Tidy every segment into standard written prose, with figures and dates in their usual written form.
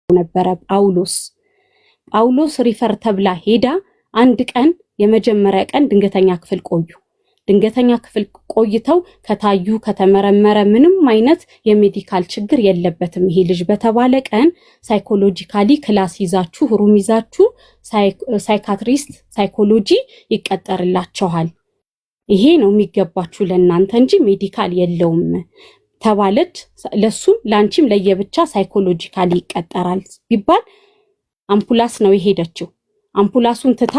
ነበረ ጳውሎስ ሪፈር ተብላ ሄዳ አንድ ቀን የመጀመሪያ ቀን ድንገተኛ ክፍል ቆዩ። ድንገተኛ ክፍል ቆይተው ከታዩ ከተመረመረ ምንም አይነት የሜዲካል ችግር የለበትም ይሄ ልጅ በተባለ ቀን ሳይኮሎጂካሊ ክላስ ይዛችሁ ሩም ይዛችሁ ሳይካትሪስት ሳይኮሎጂ ይቀጠርላችኋል። ይሄ ነው የሚገባችሁ ለእናንተ እንጂ ሜዲካል የለውም ተባለች። ለሱም ላንቺም ለየብቻ ሳይኮሎጂካሊ ይቀጠራል ቢባል አምፑላስ ነው የሄደችው። አምፑላሱን ትታ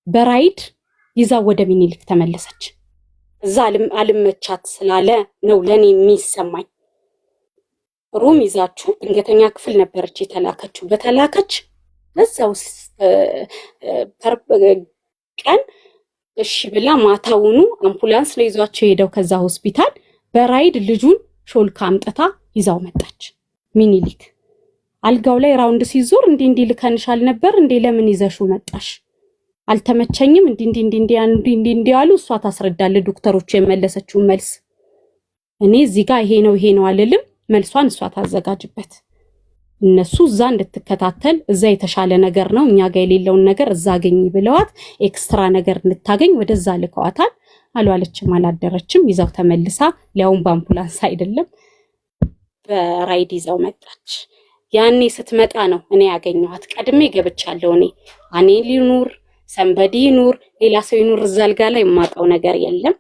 በራይድ ይዛ ወደ ሚኒሊክ ተመለሰች። እዛ አልመቻት ስላለ ነው ለኔ የሚሰማኝ። ሩም ይዛችሁ ድንገተኛ ክፍል ነበረች የተላከችው። በተላከች በዛው ቀን እሺ ብላ ማታውኑ አምፑላንስ ነው ይዟቸው ሄደው ከዛ ሆስፒታል በራይድ ልጁን ሾልካ አምጥታ ይዛው መጣች ሚኒሊክ። አልጋው ላይ ራውንድ ሲዞር እንዲ ልከንሻል ነበር እንዴ ለምን ይዘሹ መጣሽ? አልተመቸኝም እንዲ ያሉ እሷ ታስረዳለ ዶክተሮቹ የመለሰችው መልስ። እኔ እዚህ ጋር ይሄ ነው አልልም፣ መልሷን እሷ ታዘጋጅበት። እነሱ እዛ እንድትከታተል እዛ የተሻለ ነገር ነው እኛ ጋር የሌለውን ነገር እዛ አገኝ ብለዋት ኤክስትራ ነገር እንድታገኝ ወደዛ ልከዋታል። አልዋለችም አላደረችም፣ ይዛው ተመልሳ ሊያውን በአምቡላንስ አይደለም በራይድ ይዛው መጣች። ያኔ ስትመጣ ነው እኔ ያገኘኋት። ቀድሜ ገብቻለሁ። እኔ ሊኑር ሰንበዲ ኑር ሌላ ሰው ይኑር እዛ አልጋ ላይ የማጣው ነገር የለም።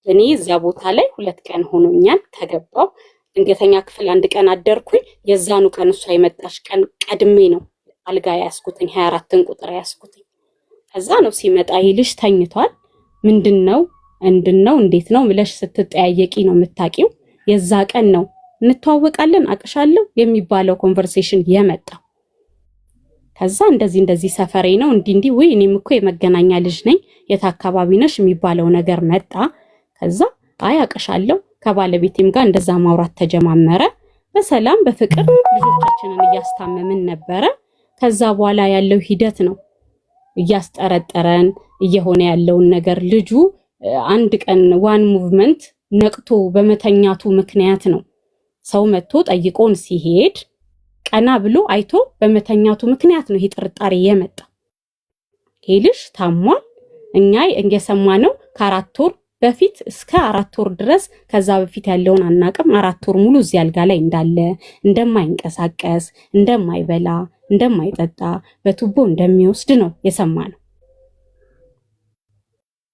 እኔ እዛ ቦታ ላይ 2 ቀን ሆኖኛል ከገባው። ድንገተኛ ክፍል 1 ቀን አደርኩኝ። የዛኑ ቀን እሷ የመጣች ቀን ቀድሜ ነው አልጋ ያስኩትኝ 24ን ቁጥር ያስኩትኝ። ከዛ ነው ሲመጣ ይሄ ልጅ ተኝቷል። ምንድነው እንዴት ነው ብለሽ ስትጠያየቂ ነው የምታቂው። የዛ ቀን ነው እንተዋወቃለን አቅሻለሁ የሚባለው ኮንቨርሴሽን የመጣው። ከዛ እንደዚህ ሰፈሬ ነው እንዲ ወይ እኔም እኮ የመገናኛ ልጅ ነኝ የት አካባቢ ነሽ የሚባለው ነገር መጣ። ከዛ አይ አቅሻለሁ ከባለቤቴም ጋር እንደዛ ማውራት ተጀማመረ። በሰላም በፍቅር ልጆቻችንን እያስታመምን ነበረ። ከዛ በኋላ ያለው ሂደት ነው እያስጠረጠረን እየሆነ ያለውን ነገር። ልጁ አንድ ቀን ዋን ሙቭመንት ነቅቶ በመተኛቱ ምክንያት ነው ሰው መጥቶ ጠይቆን ሲሄድ ቀና ብሎ አይቶ በመተኛቱ ምክንያት ነው ይሄ ጥርጣሬ የመጣ። ይሄ ልጅ ታሟል። እኛ እየሰማነው ከ4 ወር በፊት እስከ 4 ወር ድረስ ከዛ በፊት ያለውን አናቅም። 4 ወር ሙሉ እዚህ አልጋ ላይ እንዳለ እንደማይንቀሳቀስ እንደማይበላ እንደማይጠጣ በቱቦ እንደሚወስድ ነው የሰማነው።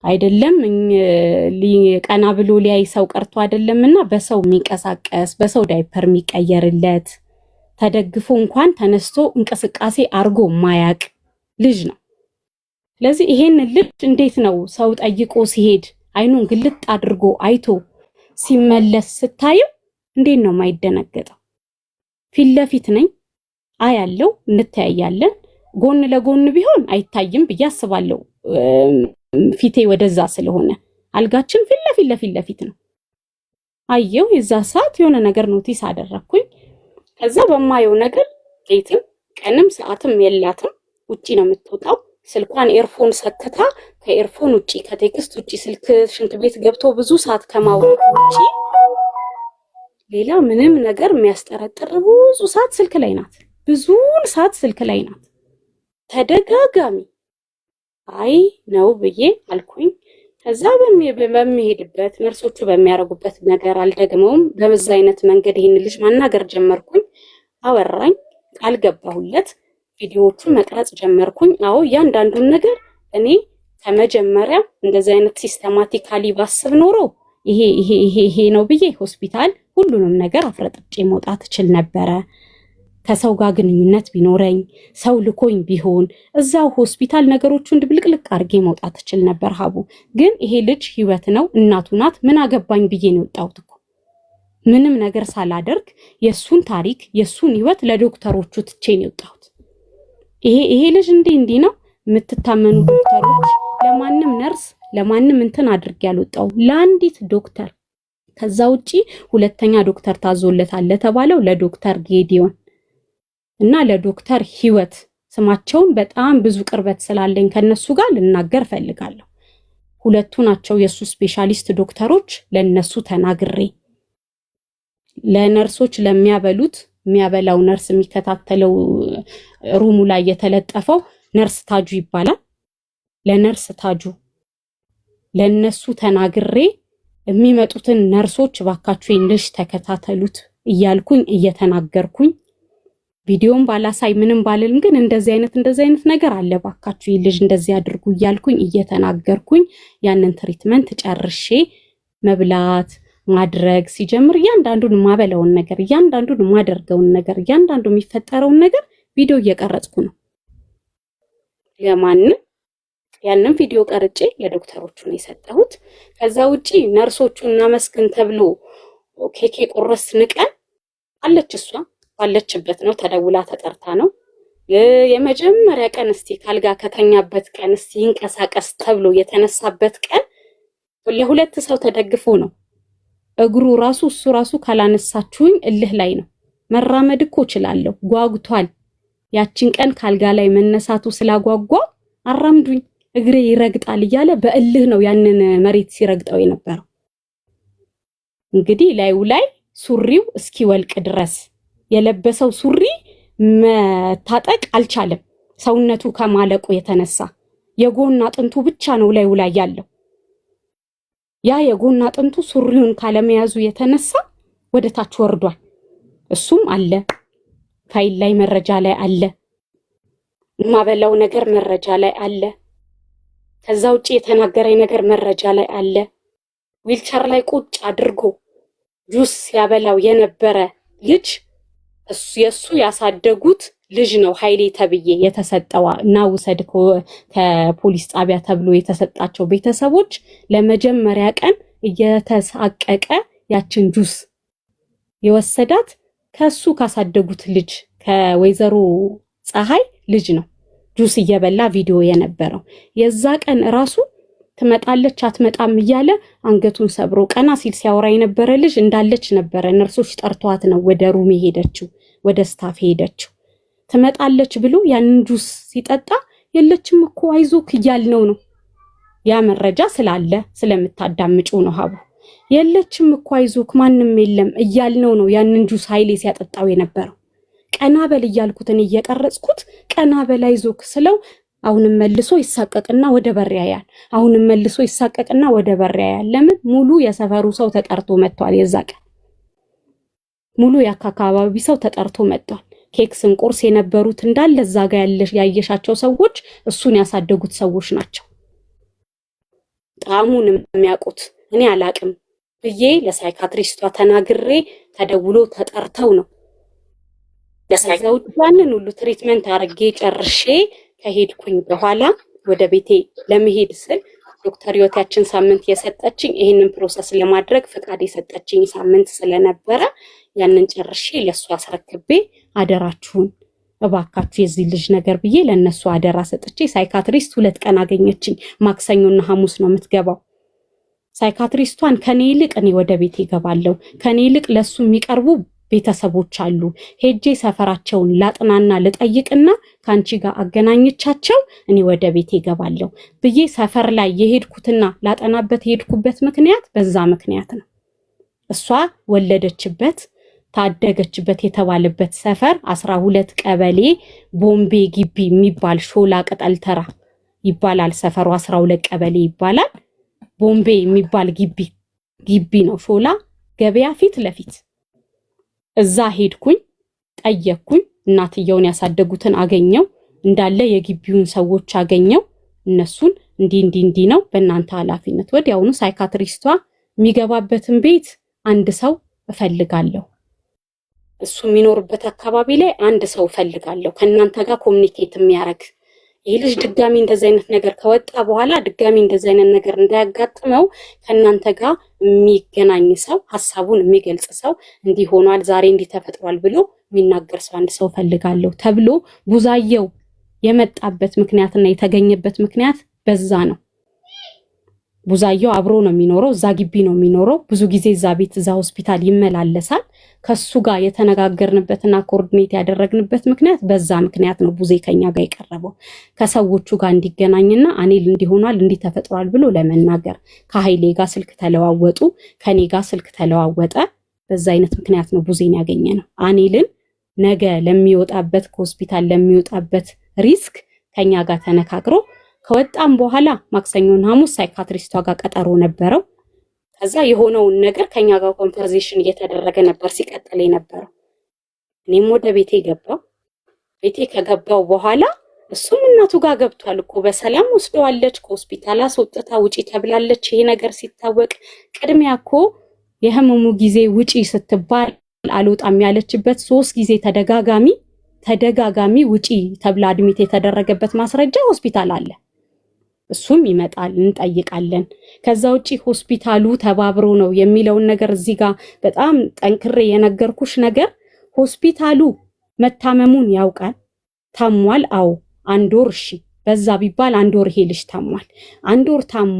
አይደለም ቀና ብሎ ሊያይ ሰው ቀርቶ አይደለምና በሰው የሚንቀሳቀስ በሰው ዳይፐር የሚቀየርለት ተደግፎ እንኳን ተነስቶ እንቅስቃሴ አርጎ ማያቅ ልጅ ነው። ስለዚህ ይሄን ልጅ እንዴት ነው ሰው ጠይቆ ሲሄድ አይኑን ግልጥ አድርጎ አይቶ ሲመለስ ስታዩ እንዴት ነው ማይደነገጠው? ፊት ለፊት ነኝ አያለው እንተያያለን። ጎን ለጎን ቢሆን አይታይም ብዬ አስባለሁ። ፊቴ ወደዛ ስለሆነ አልጋችን ፊት ለፊት ነው። አየው የዛ ሰዓት የሆነ ነገር ኖቲስ አደረኩኝ። ከዛ በማየው ነገር ቤትም ቀንም ሰዓትም የላትም፣ ውጪ ነው የምትወጣው። ስልኳን ኤርፎን ሰክታ ከኤርፎን ውጪ ከቴክስት ውጪ ስልክ ሽንት ቤት ገብቶ ብዙ ሰዓት ከማውራት ውጪ ሌላ ምንም ነገር የሚያስጠረጥር ብዙ ሰዓት ስልክ ላይ ናት። ብዙውን ሰዓት ስልክ ላይ ናት ተደጋጋሚ። አይ ነው ብዬ አልኩኝ። ከዛ በሚሄድበት ነርሶቹ በሚያረጉበት ነገር አልደግመውም። በዛ አይነት መንገድ ይሄን ልጅ ማናገር ጀመርኩኝ። አወራኝ፣ ቃል ገባሁለት፣ ቪዲዮዎቹን መቅረጽ ጀመርኩኝ። አዎ እያንዳንዱን ነገር እኔ ከመጀመሪያ እንደዚህ አይነት ሲስተማቲካሊ ባስብ ኖሮ ይሄ ነው ብዬ ሆስፒታል ሁሉንም ነገር አፍረጥጬ መውጣት እችል ነበረ። ከሰው ጋር ግንኙነት ቢኖረኝ ሰው ልኮኝ ቢሆን እዛው ሆስፒታል ነገሮቹን ድብልቅልቅ አርጌ መውጣት እችል ነበር። ሀቡ ግን ይሄ ልጅ ህይወት ነው፣ እናቱ ናት። ምን አገባኝ ብዬ ነው የወጣሁት እኮ ምንም ነገር ሳላደርግ የሱን ታሪክ የሱን ህይወት ለዶክተሮቹ ትቼ ነው የወጣሁት። ይሄ ልጅ እንዲህ ነው የምትታመኑ ዶክተሮች፣ ለማንም ነርስ ለማንም እንትን አድርጌ ያልወጣው ለአንዲት ዶክተር። ከዛ ውጪ ሁለተኛ ዶክተር ታዞለታል ለተባለው ለዶክተር ጌዲዮን እና ለዶክተር ህይወት ስማቸውን በጣም ብዙ ቅርበት ስላለኝ ከነሱ ጋር ልናገር ፈልጋለሁ። ሁለቱ ናቸው የሱ ስፔሻሊስት ዶክተሮች። ለነሱ ተናግሬ ለነርሶች ለሚያበሉት የሚያበላው ነርስ የሚከታተለው ሩሙ ላይ የተለጠፈው ነርስ ታጁ ይባላል። ለነርስ ታጁ ለነሱ ተናግሬ የሚመጡትን ነርሶች ባካችሁ ልጅ ተከታተሉት እያልኩኝ እየተናገርኩኝ ቪዲዮን ባላሳይ ምንም ባልልም ግን እንደዚህ አይነት ነገር አለ ባካችሁ ልጅ እንደዚህ አድርጉ እያልኩኝ እየተናገርኩኝ ያንን ትሪትመንት ጨርሼ መብላት ማድረግ ሲጀምር እያንዳንዱን ማበላውን ነገር እያንዳንዱን ማደርገውን ነገር እያንዳንዱ የሚፈጠረውን ነገር ቪዲዮ እየቀረጽኩ ነው። ያንን ቪዲዮ ቀርጬ ለዶክተሮቹ ነው የሰጠሁት። ከዛ ውጪ ነርሶቹና መስክን ተብሎ ኬኬ ቆረስ ንቀን አለች እሷ ባለችበት ነው ተደውላ ተጠርታ ነው የመጀመሪያ ቀን እስቲ ካልጋ ከተኛበት ቀን እስቲ ይንቀሳቀስ ተብሎ የተነሳበት ቀን ለሁለት ሰው ተደግፎ ነው። እግሩ ራሱ እሱ ራሱ ካላነሳችሁኝ እልህ ላይ ነው። መራመድ እኮ እችላለሁ ጓጉቷል። ያችን ቀን ካልጋ ላይ መነሳቱ ስላጓጓ አራምዱኝ እግሬ ይረግጣል እያለ በእልህ ነው ያንን መሬት ሲረግጠው የነበረው። እንግዲህ ላዩ ላይ ሱሪው እስኪወልቅ ድረስ የለበሰው ሱሪ መታጠቅ አልቻለም። ሰውነቱ ከማለቁ የተነሳ የጎን አጥንቱ ብቻ ነው ላዩ ላይ ያለው። ያ የጎን አጥንቱ ሱሪውን ካለመያዙ የተነሳ ወደ ታች ወርዷል። እሱም አለ ፋይል ላይ መረጃ ላይ አለ። ማበላው ነገር መረጃ ላይ አለ። ከዛ ውጪ የተናገረኝ ነገር መረጃ ላይ አለ። ዊልቸር ላይ ቁጭ አድርጎ ጁስ ያበላው የነበረ ልጅ የሱ ያሳደጉት ልጅ ነው ኃይሌ ተብዬ የተሰጠው እና ውሰድ ከፖሊስ ጣቢያ ተብሎ የተሰጣቸው ቤተሰቦች ለመጀመሪያ ቀን እየተሳቀቀ ያችን ጁስ የወሰዳት ከሱ ካሳደጉት ልጅ ከወይዘሮ ፀሐይ ልጅ ነው ጁስ እየበላ ቪዲዮ የነበረው። የዛ ቀን ራሱ ትመጣለች አትመጣም እያለ አንገቱን ሰብሮ ቀና ሲል ሲያወራ የነበረ ልጅ እንዳለች ነበረ። ነርሶች ጠርቷት ነው ወደ ሩም ሄደችው፣ ወደ ስታፍ ሄደችው። ትመጣለች ብሎ ያንን ጁስ ሲጠጣ የለችም እኮ አይዞክ እያልነው ነው። ያ መረጃ ስላለ ስለምታዳምጩ ነው ሀቡ። የለችም እኮ አይዞክ ማንም የለም እያልነው ነው ያንን ጁስ ኃይሌ ሲያጠጣው የነበረው። ቀና በል እያልኩትን እየቀረጽኩት ቀና በል አይዞክ ስለው አሁንም መልሶ ይሳቀቅና ወደ በር ያያል። አሁንም መልሶ ይሳቀቅና ወደ በር ያያል። ለምን? ሙሉ የሰፈሩ ሰው ተጠርቶ መጥቷል። የዛ ቀን ሙሉ የአካባቢ ሰው ተጠርቶ መጥቷል። ኬክስን ቁርስ የነበሩት እንዳለ እዛ ጋር ያየሻቸው ሰዎች እሱን ያሳደጉት ሰዎች ናቸው። ጣሙን የሚያውቁት እኔ አላቅም ብዬ ለሳይካትሪስቷ ተናግሬ ተደውሎ ተጠርተው ነው ለሳይካትሪስቷን ሁሉ ትሪትመንት አርጌ ጨርሼ ከሄድኩኝ በኋላ ወደ ቤቴ ለመሄድ ስል ዶክተር ህይወታችን ሳምንት የሰጠችኝ ይሄንን ፕሮሰስ ለማድረግ ፍቃድ የሰጠችኝ ሳምንት ስለነበረ ያንን ጨርሼ ለሱ አስረክቤ አደራችሁን እባካችሁ የዚህ ልጅ ነገር ብዬ ለነሱ አደራ ሰጥቼ ሳይካትሪስት 2 ቀን አገኘችኝ። ማክሰኞና ሐሙስ ነው የምትገባው። ሳይካትሪስቷን ከኔ ይልቅ እኔ ወደ ቤቴ እገባለሁ። ከኔ ይልቅ ለሱ የሚቀርቡ ቤተሰቦች አሉ። ሄጄ ሰፈራቸውን ላጥናና ልጠይቅና ካንቺ ጋር አገናኝቻቸው እኔ ወደ ቤቴ እገባለሁ ብዬ ሰፈር ላይ የሄድኩትና ላጠናበት የሄድኩበት ምክንያት በዛ ምክንያት ነው። እሷ ወለደችበት ታደገችበት የተባለበት ሰፈር 12 ቀበሌ ቦምቤ ግቢ የሚባል ሾላ ቅጠል ተራ ይባላል። ሰፈሩ 12 ቀበሌ ይባላል። ቦምቤ የሚባል ግቢ ነው። ሾላ ገበያ ፊት ለፊት እዛ ሄድኩኝ፣ ጠየቅኩኝ። እናትየውን ያሳደጉትን አገኘው፣ እንዳለ የግቢውን ሰዎች አገኘው። እነሱን እንዲህ ነው በእናንተ ኃላፊነት። ወዲያውኑ ሳይካትሪስቷ የሚገባበትን ቤት አንድ ሰው እፈልጋለሁ፣ እሱ የሚኖርበት አካባቢ ላይ አንድ ሰው እፈልጋለሁ ከእናንተ ጋር ኮሚኒኬት የሚያደርግ ይህ ልጅ ድጋሚ እንደዚህ አይነት ነገር ከወጣ በኋላ ድጋሚ እንደዚህ አይነት ነገር እንዳያጋጥመው ከእናንተ ጋር የሚገናኝ ሰው፣ ሐሳቡን የሚገልጽ ሰው እንዲህ ሆኗል ዛሬ እንዲህ ተፈጥሯል ብሎ የሚናገር ሰው አንድ ሰው ፈልጋለሁ ተብሎ ቡዛየው የመጣበት ምክንያትና የተገኘበት ምክንያት በዛ ነው። ቡዛየው አብሮ ነው የሚኖረው፣ እዛ ግቢ ነው የሚኖረው። ብዙ ጊዜ እዛ ቤት እዛ ሆስፒታል ይመላለሳል። ከሱ ጋር የተነጋገርንበትና ኮኦርዲኔት ያደረግንበት ምክንያት በዛ ምክንያት ነው። ቡዜ ከኛ ጋር የቀረበው ከሰዎቹ ጋር እንዲገናኝና አኔል እንዲሆናል እንዲተፈጥሯል ብሎ ለመናገር ከኃይሌ ጋር ስልክ ተለዋወጡ፣ ከኔ ጋር ስልክ ተለዋወጠ። በዛ አይነት ምክንያት ነው ቡዜን ያገኘነው። አኔልን ነገ ለሚወጣበት ከሆስፒታል ለሚወጣበት ሪስክ ከኛ ጋር ተነካክሮ ከወጣም በኋላ ማክሰኞና ሐሙስ ሳይካትሪስቷ ጋር ቀጠሮ ነበረው። ከዛ የሆነውን ነገር ከኛ ጋር ኮንቨርሴሽን እየተደረገ ነበር ሲቀጥል የነበረው። እኔም ወደ ቤቴ ገባው። ቤቴ ከገባው በኋላ እሱም እናቱ ጋር ገብቷል እኮ በሰላም ወስደዋለች፣ ከሆስፒታል አስወጥታ ውጪ ተብላለች። ይሄ ነገር ሲታወቅ ቅድሚያ እኮ የህመሙ ጊዜ ውጪ ስትባል አልወጣም ያለችበት 3 ጊዜ ተደጋጋሚ ውጪ ተብላ አድሚት የተደረገበት ማስረጃ ሆስፒታል አለ። እሱም ይመጣል እንጠይቃለን። ከዛ ውጪ ሆስፒታሉ ተባብሮ ነው የሚለውን ነገር እዚህ ጋር በጣም ጠንክሬ የነገርኩሽ ነገር ሆስፒታሉ መታመሙን ያውቃል። ታሟል። አዎ 1 ወር እሺ፣ በዛ ቢባል 1 ወር ይሄ ልጅ ታሟል። 1 ወር ታሞ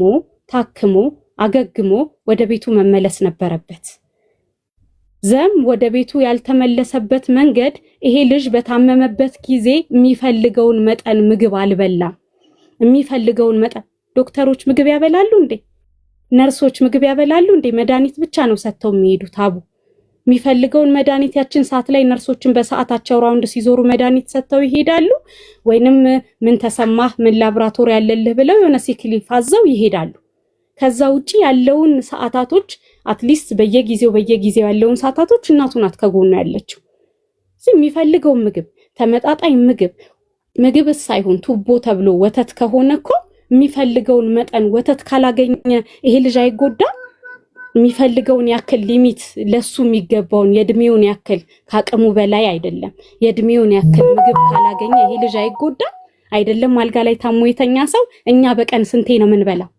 ታክሞ አገግሞ ወደ ቤቱ መመለስ ነበረበት። ዘም ወደ ቤቱ ያልተመለሰበት መንገድ ይሄ ልጅ በታመመበት ጊዜ የሚፈልገውን መጠን ምግብ አልበላም። የሚፈልገውን መጠን ዶክተሮች ምግብ ያበላሉ እንዴ? ነርሶች ምግብ ያበላሉ እንዴ? መድኃኒት ብቻ ነው ሰጥተው የሚሄዱት። አቡ የሚፈልገውን መድኃኒት ያችን ሰዓት ላይ ነርሶችን በሰዓታቸው ራውንድ ሲዞሩ መድኃኒት ሰጥተው ይሄዳሉ። ወይንም ምን ተሰማህ ምን ላብራቶሪ ያለልህ ብለው የሆነ ሲክሊፍ አዘው ይሄዳሉ። ከዛ ውጪ ያለውን ሰዓታቶች አትሊስት በየጊዜው ያለውን ሰዓታቶች እናቱ ናት ከጎኑ ያለችው። የሚፈልገው ምግብ ተመጣጣኝ ምግብ ሳይሆን ቱቦ ተብሎ ወተት ከሆነ እኮ የሚፈልገውን መጠን ወተት ካላገኘ ይሄ ልጅ አይጎዳም። የሚፈልገውን ያክል ሊሚት ለሱ የሚገባውን የእድሜውን ያክል ካቅሙ በላይ አይደለም የእድሜውን ያክል ምግብ ካላገኘ ይሄ ልጅ አይጎዳም አይደለም። አልጋ ላይ ታሞ የተኛ ሰው እኛ በቀን ስንቴ ነው የምንበላው?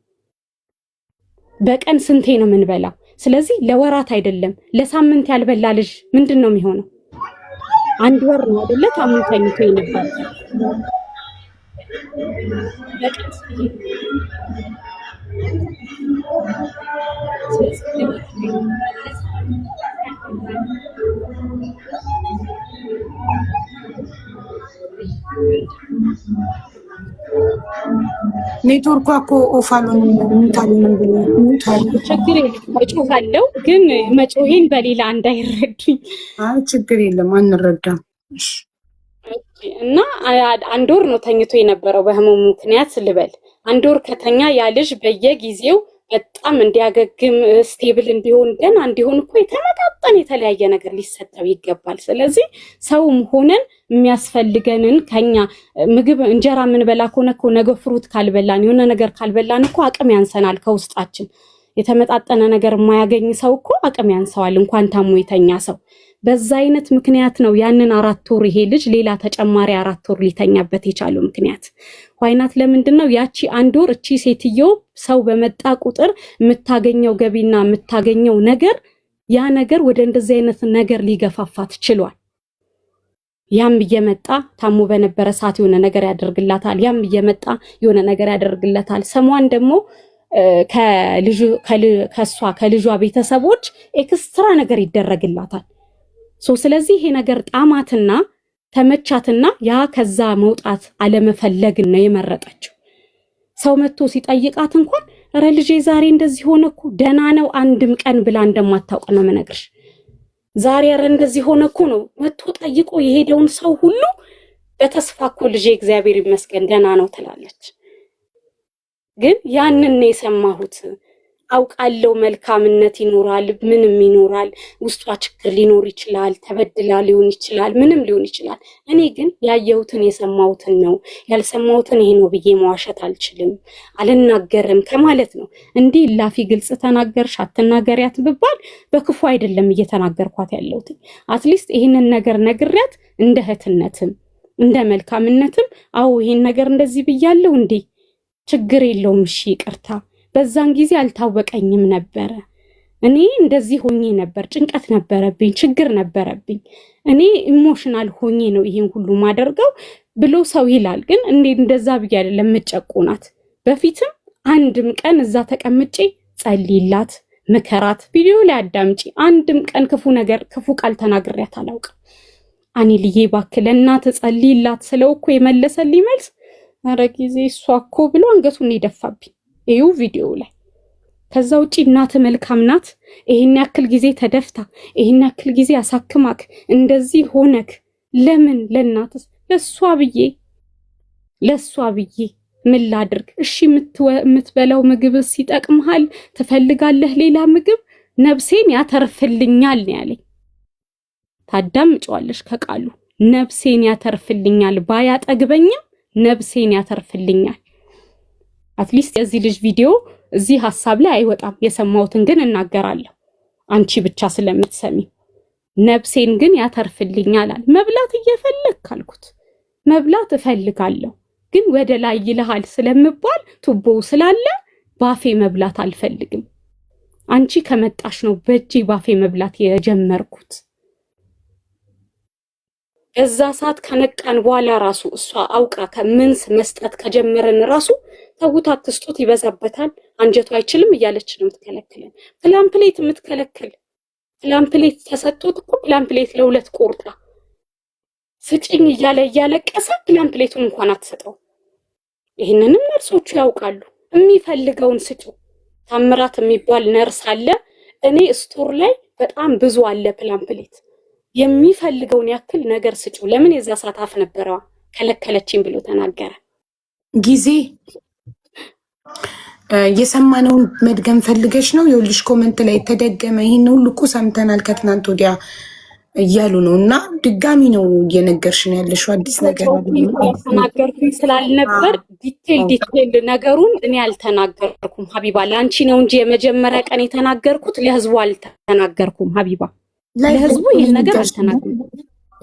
በቀን ስንቴ ነው የምንበላው? ስለዚህ ለወራት አይደለም ለሳምንት ያልበላ ልጅ ምንድነው የሚሆነው? 1 ወር ነው አይደለ ታሞ ተኝቶ ነበር። ኔትወርክ እኮ ኦፋሉን ሙታሉን ሙታሉ ችግር የለም እጮሃለሁ፣ ግን መጮሄን በሌላ እንዳይረዱኝ። አይ ችግር የለም አንረዳም። እና 1 ወር ነው ተኝቶ የነበረው በህመሙ ምክንያት ልበል። 1 ወር ከተኛ ያ ልጅ በየጊዜው በጣም እንዲያገግም ስቴብል እንዲሆን ደህና እንዲሆን እኮ የተመጣጠነ የተለያየ ነገር ሊሰጠው ይገባል። ስለዚህ ሰውም ሆነን የሚያስፈልገንን ከኛ ምግብ እንጀራ ምን በላ ከሆነ እኮ ነገ ፍሩት ካልበላን የሆነ ነገር ካልበላን እኮ አቅም ያንሰናል ከውስጣችን። የተመጣጠነ ነገር የማያገኝ ሰው እኮ አቅም ያንሰዋል እንኳን ታሞ የተኛ ሰው። በዛ አይነት ምክንያት ነው ያንን 4 ወር ይሄ ልጅ ሌላ ተጨማሪ 4 ወር ሊተኛበት የቻለው ምክንያት። ዋይናት ለምንድነው ያቺ 1 ወር እቺ ሴትዮ ሰው በመጣ ቁጥር የምታገኘው ገቢና የምታገኘው ነገር ያ ነገር ወደ እንደዚህ አይነት ነገር ሊገፋፋት ችሏል። ያም እየመጣ ታሞ በነበረ ሰዓት የሆነ ነገር ያደርግላታል፣ ያም እየመጣ የሆነ ነገር ያደርግላታል። ሰሟን ደግሞ ከልጇ ቤተሰቦች ኤክስትራ ነገር ይደረግላታል። ስለዚህ ይሄ ነገር ጣማትና ተመቻትና ያ ከዛ መውጣት አለመፈለግ ነው የመረጠችው። ሰው መጥቶ ሲጠይቃት እንኳን ኧረ ልጄ ዛሬ እንደዚህ ሆነ እኮ ደህና ነው አንድም ቀን ብላ እንደማታውቅ ነው የምነግርሽ። ዛሬ ኧረ እንደዚህ ሆነ እኮ ነው መጥቶ ጠይቆ የሄደውን ሰው ሁሉ በተስፋ እኮ ልጄ እግዚአብሔር ይመስገን ደህና ነው ትላለች። ግን ያንን ነው የሰማሁት። አውቃለው መልካምነት ይኖራል፣ ምንም ይኖራል፣ ውስጧ ችግር ሊኖር ይችላል፣ ተበድላ ሊሆን ይችላል፣ ምንም ሊሆን ይችላል። እኔ ግን ያየሁትን የሰማሁትን ነው። ያልሰማሁትን ይሄ ነው ብዬ መዋሸት አልችልም፣ አልናገርም ከማለት ነው። እንዲህ ላፊ ግልጽ ተናገርሽ አትናገሪያት ብባል በክፉ አይደለም እየተናገርኳት ያለሁት። አትሊስት ይሄንን ነገር ነግሪያት እንደ እህትነትም እንደ መልካምነትም አዎ ይሄን ነገር እንደዚህ ብያለሁ እንዴ ችግር የለውም እሺ ይቅርታ፣ በዛን ጊዜ አልታወቀኝም ነበረ፣ እኔ እንደዚህ ሆኜ ነበር፣ ጭንቀት ነበረብኝ፣ ችግር ነበረብኝ፣ እኔ ኢሞሽናል ሆኜ ነው ይሄን ሁሉ ማደርገው ብሎ ሰው ይላል። ግን እንደዛ ብዬ አይደለም መጨቁናት። በፊትም አንድም ቀን እዛ ተቀምጬ ጸልይላት፣ ምከራት፣ ቪዲዮ ላይ አዳምጪ፣ አንድም ቀን ክፉ ቃል ተናግሬያት አላውቅም። እኔ ልዬ ባክለ እናት ጸልይላት ስለው እኮ የመለሰልኝ መልስ ኧረ ጊዜ እሷ እኮ ብሎ አንገቱን ይደፋብኝ እዩ ቪዲዮ ላይ። ከዛ ውጪ እናት መልካም ናት፣ ይሄን ያክል ጊዜ ተደፍታ ይሄን ያክል ጊዜ አሳክማክ እንደዚህ ሆነክ ለምን ለእናትስ ለሷ ብዬ ምን ላድርግ? እሺ የምትበላው ምግብስ ይጠቅምሃል? ትፈልጋለህ ሌላ ምግብ? ነፍሴን ያተርፍልኛል ነው ያለኝ። ታዳምጪዋለሽ ከቃሉ ነፍሴን ያተርፍልኛል። ባያጠግበኝም ነፍሴን ያተርፍልኛል። አትሊስት የዚህ ልጅ ቪዲዮ እዚህ ሐሳብ ላይ አይወጣም። የሰማሁትን ግን እናገራለሁ አንቺ ብቻ ስለምትሰሚ። ነፍሴን ግን ያተርፍልኛል አለ። መብላት እየፈለግክ አልኩት። መብላት እፈልጋለሁ ግን ወደ ላይ ይልሃል ስለምባል ቱቦው ስላለ ባፌ መብላት አልፈልግም። አንቺ ከመጣሽ ነው በእጄ ባፌ መብላት የጀመርኩት። እዛ ሰዓት ከነቃን በኋላ ራሱ እሷ አውቃ ከምንስ መስጠት ከጀመረን ራሱ ተውት አትስጡት ይበዛበታል አንጀቱ አይችልም እያለች ነው የምትከለክለን። ፕላምፕሌት የምትከለክል ፕላምፕሌት ተሰጥቶት እኮ ፕላምፕሌት ለሁለት ቆርጣ ስጭኝ እያለ እያለቀሰ ፕላምፕሌቱን እንኳን አትሰጠው። ይህንንም ነርሶቹ ያውቃሉ። የሚፈልገውን ስጩ። ታምራት የሚባል ነርስ አለ እኔ ስቶር ላይ በጣም ብዙ አለ ፕላምፕሌት የሚፈልገውን ያክል ነገር ስጩ። ለምን የዛ ሰዓት አፍ ነበረዋ ከለከለችኝ ብሎ ተናገረ። ጊዜ የሰማነውን መድገም ፈልገሽ ነው? የውልሽ ኮመንት ላይ ተደገመ። ይህን ሁሉ እኮ ሰምተናል ከትናንት ወዲያ እያሉ ነው። እና ድጋሚ ነው እየነገርሽን ያለሽው አዲስ ነገር ተናገርኩኝ ስላልነበር ዲቴል ነገሩን እኔ አልተናገርኩም ሀቢባ። ለአንቺ ነው እንጂ የመጀመሪያ ቀን የተናገርኩት ለህዝቡ አልተናገርኩም ሀቢባ። ለህዝቡ ይህን ነገር አልተናገርኩም።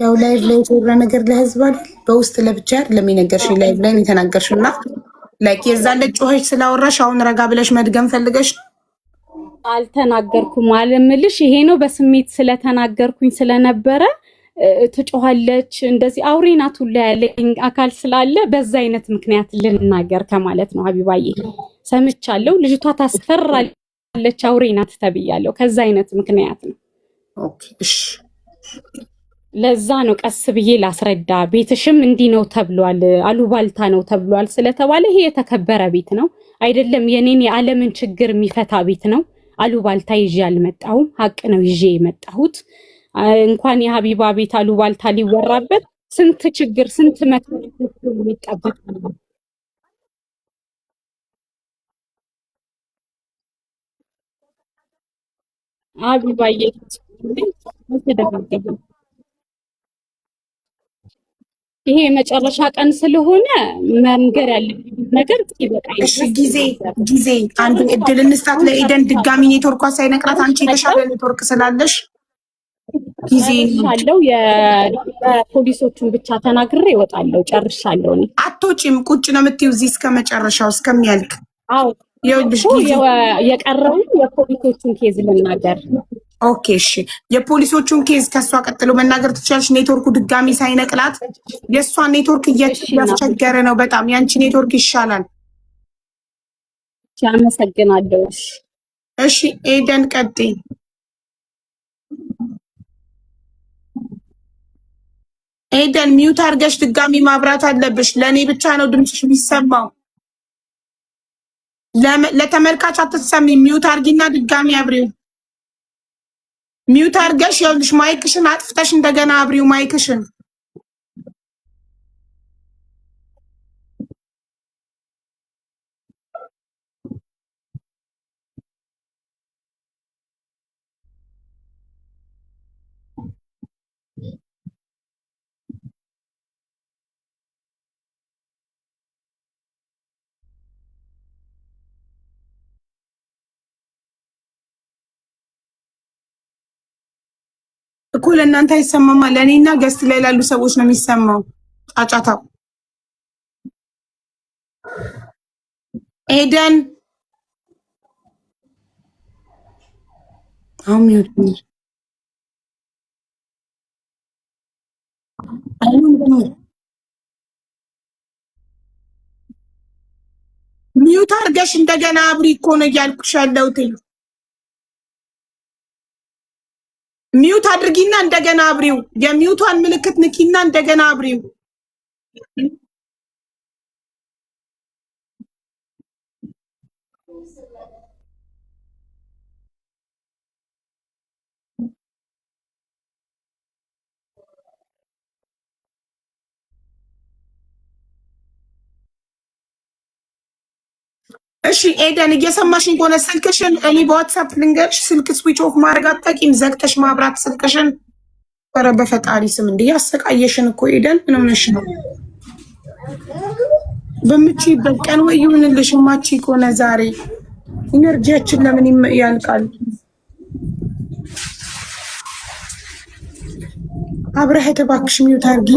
ያው ላይቭ ላይ የተወራ ነገር ለህዝብ አይደል? በውስጥ ለብቻ አይደለም የነገርሽኝ፣ ላይቭ ላይ የተናገርሽው እና ላይክ የዛን ጮኸሽ ስላወራሽ አሁን ረጋ ብለሽ መድገም ፈልገሽ ነው? አልተናገርኩም አለምልሽ። ይሄ ነው በስሜት ስለተናገርኩኝ ስለነበረ ትጮሃለች እንደዚህ አውሬ ናት ሁላ ያለኝ አካል ስላለ በዛ አይነት ምክንያት ልናገር ከማለት ነው ሀቢባዬ። ሰምቻለሁ ልጅቷ ታስፈራለች አውሬ ናት ተብያለሁ። ከዛ አይነት ምክንያት ነው። ኦኬ እሺ። ለዛ ነው ቀስ ብዬ ላስረዳ። ቤትሽም እንዲህ ነው ተብሏል፣ አሉባልታ ነው ተብሏል ስለተባለ ይሄ የተከበረ ቤት ነው አይደለም። የኔን የዓለምን ችግር የሚፈታ ቤት ነው። አሉባልታ ይዤ አልመጣሁም፣ ሀቅ ነው ይዤ የመጣሁት። እንኳን የሀቢባ ቤት አሉባልታ ሊወራበት ስንት ችግር ስንት መከራ የሚጠበቅ ነው። ሀቢባዬ ይሄ የመጨረሻ ቀን ስለሆነ መንገር ያለብኝ ነገር ይበቃል። እሺ ጊዜ አንዱ እድል እንስጣት ለኤደን። ድጋሚ ኔትወርኳ ሳይነቅራት አንቺ የተሻለ ኔትወርክ ስላለሽ ጊዜ ጨርሻለሁ። የፖሊሶቹን ብቻ ተናግሬ እወጣለሁ። ጨርሻለሁ። እኔ አትወጪም፣ ቁጭ ነው የምትይው እዚህ እስከ መጨረሻው እስከሚያልቅ። አዎ የቀረውን የፖሊሶቹን ኬዝ ልናገር። ኦኬ እሺ፣ የፖሊሶቹን ኬዝ ከእሷ ቀጥሎ መናገር ትችላለሽ። ኔትወርኩ ድጋሚ ሳይነቅላት። የእሷን ኔትወርክ እያስቸገረ ነው በጣም። ያንቺ ኔትወርክ ይሻላል። አመሰግናለሁ። እሺ ኤደን ቀጥይ። ኤደን ሚውት አድርገሽ ድጋሚ ማብራት አለብሽ። ለእኔ ብቻ ነው ድምፅሽ የሚሰማው፣ ለተመልካች አትሰሚ። ሚውት አድርጊና ድጋሚ አብሪው። ሚውት አድርገሽ ይኸውልሽ፣ ማይክሽን አጥፍተሽ እንደገና አብሪው ማይክሽን። እኮ ለእናንተ አይሰማማ፣ ለእኔና ገስት ላይ ላሉ ሰዎች ነው የሚሰማው ጫጫታው። ኤደን አሁን ሚውት አድርገሽ እንደገና አብሪ እኮ ነው እያልኩሽ ያለሁት። ሚውት አድርጊና እንደገና አብሪው። የሚውቷን ምልክት ንኪና እንደገና አብሪው። እሺ ኤደን እየሰማሽኝ ከሆነ ስልክሽን እኔ በዋትስአፕ ልንገርሽ፣ ስልክ ስዊች ኦፍ ማድረግ አታውቂም? ዘግተሽ ማብራት ስልክሽን። ኧረ በፈጣሪ ስም እንዴ ያሰቃየሽን እኮ ኤደን። ምን ሆነሽ ነው? በምችይበት ቀን ወይ ይሁንልሽ። ማቺ ከሆነ ዛሬ ኢነርጂያችን ለምን ያልቃል? አብረህት እባክሽ ሚውት አድርጊ።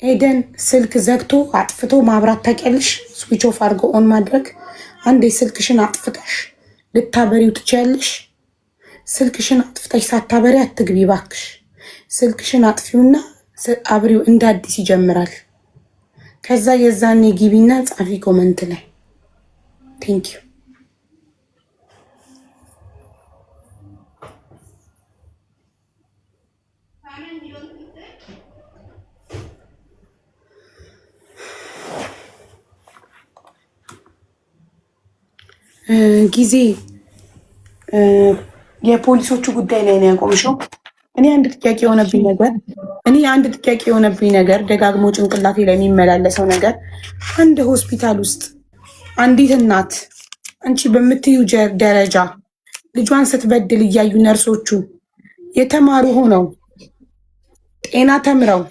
ኤደን ስልክ ዘግቶ አጥፍቶ ማብራት ታውቂያለሽ? ስዊች ኦፍ አድርጎ ኦን ማድረግ። አንዴ ስልክሽን አጥፍተሽ ልታበሪው ትችያለሽ። ስልክሽን አጥፍተሽ ሳታበሪ አትግቢ ባክሽ። ስልክሽን አጥፊውና አብሪው እንደ አዲስ ይጀምራል። ከዛ የዛኔ ግቢና ጻፊ ኮመንት ላይ ቴንክ ዩ። ጊዜ የፖሊሶቹ ጉዳይ ላይ ነው ያቆምሽው። እኔ አንድ ጥያቄ የሆነብኝ ነገር ደጋግሞ ጭንቅላቴ ላይ የሚመላለሰው ነገር አንድ ሆስፒታል ውስጥ አንዲት እናት አንቺ በምትዩ ደረጃ ልጇን ስትበድል እያዩ ነርሶቹ የተማሩ ሆነው ጤና ተምረው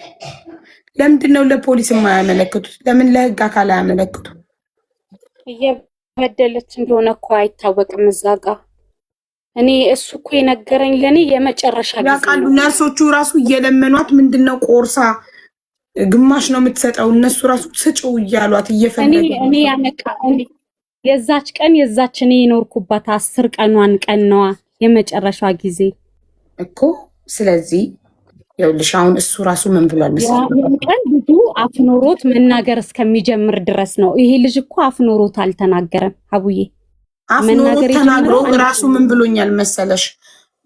ለምንድን ነው ለፖሊስ የማያመለክቱት? ለምን ለህግ አካል አያመለክቱ? እየበደለች እንደሆነ እኮ አይታወቅም እዛ ጋ። እኔ እሱ እኮ የነገረኝ ለእኔ የመጨረሻ ጊዜ ያውቃሉ። ነርሶቹ ራሱ እየለመኗት ምንድነው ቆርሳ ግማሽ ነው የምትሰጠው። እነሱ ራሱ ስጭው እያሏት እየፈለጉ እኔ ያነቃ የዛች ቀን የዛች እኔ የኖርኩባት 10 ቀኗን ቀን ነዋ የመጨረሻ ጊዜ እኮ። ስለዚህ ይኸውልሽ አሁን እሱ ራሱ ምን ብሏል መሰለኝ? ቀን ልጁ አፍኖሮት መናገር እስከሚጀምር ድረስ ነው። ይሄ ልጅ እኮ አፍኖሮት አልተናገረም። አቡዬ አፍኖሮት ተናግሮ ራሱ ምን ብሎኛል መሰለሽ?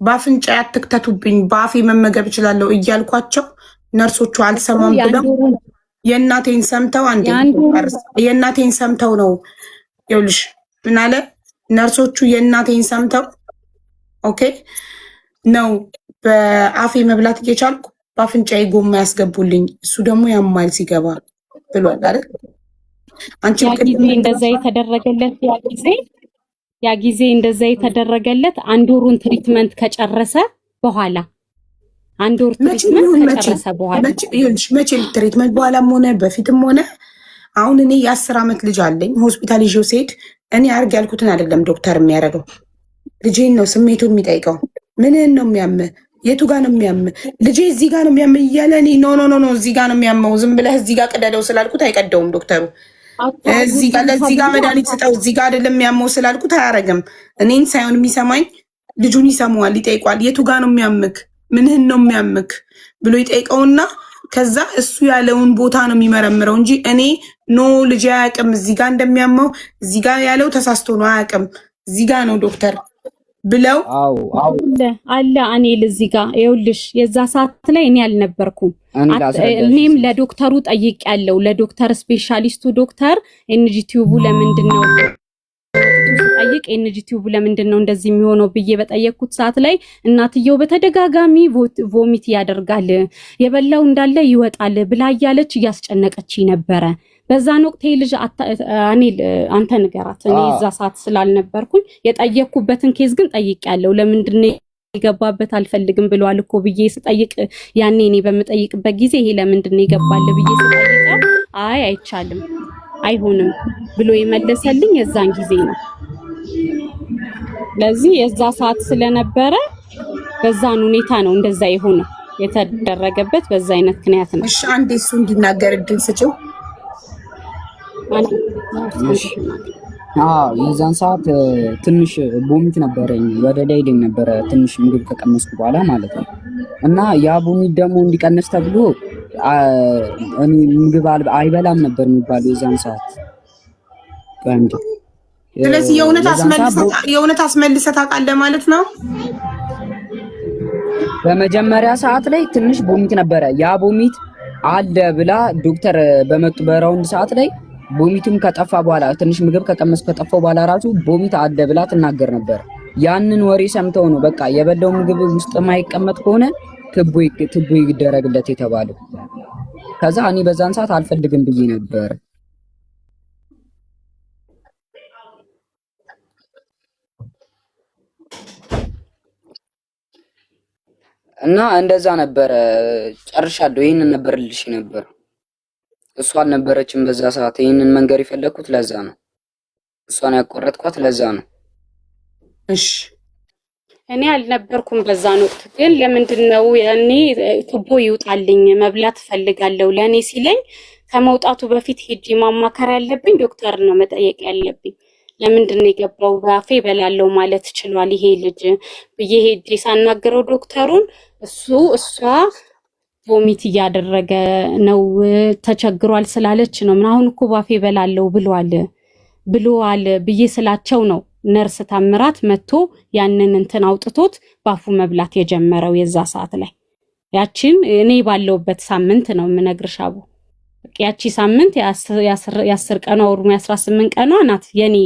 በአፍንጫ አትክተቱብኝ፣ በአፌ መመገብ እችላለሁ እያልኳቸው ነርሶቹ አልሰማም ብለው የእናቴን ሰምተው የእናቴን ሰምተው ነው። ይኸውልሽ ምን አለ? ነርሶቹ የእናቴን ሰምተው ኦኬ ነው በአፌ መብላት እየቻልኩ በአፍንጫዬ ጎማ ያስገቡልኝ፣ እሱ ደግሞ ያማል ሲገባ ብሏል አይደል? አንቺ ጊዜ እንደዛ የተደረገለት ያ ጊዜ እንደዛ የተደረገለት አንድ ወሩን ትሪትመንት ከጨረሰ በኋላ አንድ ወር ትሪትመንት ከጨረሰ በኋላ ይኸውልሽ መቼ ትሪትመንት በኋላም ሆነ በፊትም ሆነ አሁን እኔ የ10 ዓመት ልጅ አለኝ። ሆስፒታል ይዤው ስሄድ እኔ አርግ ያልኩትን አይደለም ዶክተር የሚያደርገው፣ ልጄን ነው ስሜቱን የሚጠይቀው። ምንህን ነው የሚያምህ? የቱ ጋር ነው የሚያምህ? ልጄ እዚህ ጋር ነው የሚያምህ እያለ እኔ ኖ እዚህ ጋር ነው የሚያመው፣ ዝም ብለህ እዚህ ጋር ቅደደው ስላልኩት አይቀደውም ዶክተሩ። እዚህ ጋር ለዚህ ጋር መድኃኒት ስጠው እዚህ ጋር አይደለም የሚያመው ስላልኩት አያረግም። እኔን ሳይሆን የሚሰማኝ ልጁን ይሰማዋል፣ ይጠይቋል። የቱ ጋር ነው የሚያምክ? ምንህን ነው የሚያምክ ብሎ ይጠይቀውና ከዛ እሱ ያለውን ቦታ ነው የሚመረምረው እንጂ እኔ ኖ ልጅ አያውቅም እዚህ ጋር እንደሚያመው፣ እዚህ ጋር ያለው ተሳስቶ ነው አያውቅም፣ እዚህ ጋር ነው ዶክተር ብለው አለ አኔል እዚህ ጋር ይኸውልሽ፣ የዛ ሰዓት ላይ እኔ አልነበርኩም። እኔም ለዶክተሩ ጠይቄያለሁ፣ ለዶክተር ስፔሻሊስቱ ዶክተር ኤንጂቲዩቡ ለምንድን ነው ጠይቅ ኤንጂቲዩቡ ለምንድን ነው እንደዚህ የሚሆነው ብዬ በጠየቅኩት ሰዓት ላይ እናትየው በተደጋጋሚ ቮሚት ያደርጋል፣ የበላው እንዳለ ይወጣል ብላ እያለች እያስጨነቀች ነበረ። በዛን ወቅት ልጅ አኔል አንተ ንገራት፣ እኔ እዛ ሰዓት ስላልነበርኩኝ የጠየቅኩበትን ኬዝ ግን ጠይቄያለሁ። ለምንድን ነው የገባበት አልፈልግም ብለዋል እኮ ብዬ ስጠይቅ ያኔ እኔ በምጠይቅበት ጊዜ ይሄ ለምንድን ነው የገባለ ብዬ ስጠይቀው አይ አይቻልም አይሆንም ብሎ የመለሰልኝ የዛን ጊዜ ነው። ለዚህ የዛ ሰዓት ስለነበረ በዛን ሁኔታ ነው እንደዛ የሆነው የተደረገበት በዛ አይነት ምክንያት ነው። እሺ አንዴ እሱ እንዲናገር እድል ስጪው። የዛን ሰዓት ትንሽ ቦሚት ነበረኝ፣ ወደ ዳይደኝ ነበረ ትንሽ ምግብ ከቀመስኩ በኋላ ማለት ነው። እና ያ ቦሚት ደግሞ እንዲቀነስ ተብሎ እኔ ምግብ አይበላም ነበር የሚባለው የዛን ሰዓት። ስለዚህ የእውነት አስመልሰህ ታውቃለህ ማለት ነው። በመጀመሪያ ሰዓት ላይ ትንሽ ቦሚት ነበረ። ያ ቦሚት አለ ብላ ዶክተር በመጡ በራውንድ ሰዓት ላይ ቦሚቱም ከጠፋ በኋላ ትንሽ ምግብ ከቀመስኩ ከጠፋው በኋላ ራሱ ቦሚት አለ ብላ ትናገር ነበር። ያንን ወሬ ሰምተው ነው በቃ የበላው ምግብ ውስጥ የማይቀመጥ ከሆነ ትቦ ይደረግለት የተባለው። ከዛ እኔ በዛን ሰዓት አልፈልግም ብዬ ነበር። እና እንደዛ ነበረ። ጨርሻለሁ። ይሄንን ነበር ልልሽ ነበር። እሷ አልነበረችም በዛ ሰዓት። ይሄንን መንገር የፈለኩት ለዛ ነው። እሷን ያቆረጥኳት ለዛ ነው። እሺ እኔ አልነበርኩም በዛን ወቅት። ግን ለምንድን ነው ያኔ ቱቦ ይውጣልኝ መብላት ፈልጋለሁ ለኔ ሲለኝ ከመውጣቱ በፊት ሄጄ ማማከር ያለብኝ ዶክተር ነው መጠየቅ ያለብኝ። ለምንድን ነው የገባው ባፌ በላለው ማለት ይችላል ይሄ ልጅ ብዬ ሄጄ ሳናገረው ዶክተሩን እሷ ቮሚት እያደረገ ነው ተቸግሯል ስላለች ነው ምን አሁን እኮ ባፌ በላለው ብሏል ብዬ ስላቸው ነው ነርስ ታምራት መጥቶ ያንን እንትን አውጥቶት ባፉ መብላት የጀመረው የዛ ሰዓት ላይ። ያቺን እኔ ባለውበት ሳምንት ነው የምነግርሽ አቡ። ያቺ ሳምንት የ10 ቀኗ ወር 18 ቀኗ ናት የኔ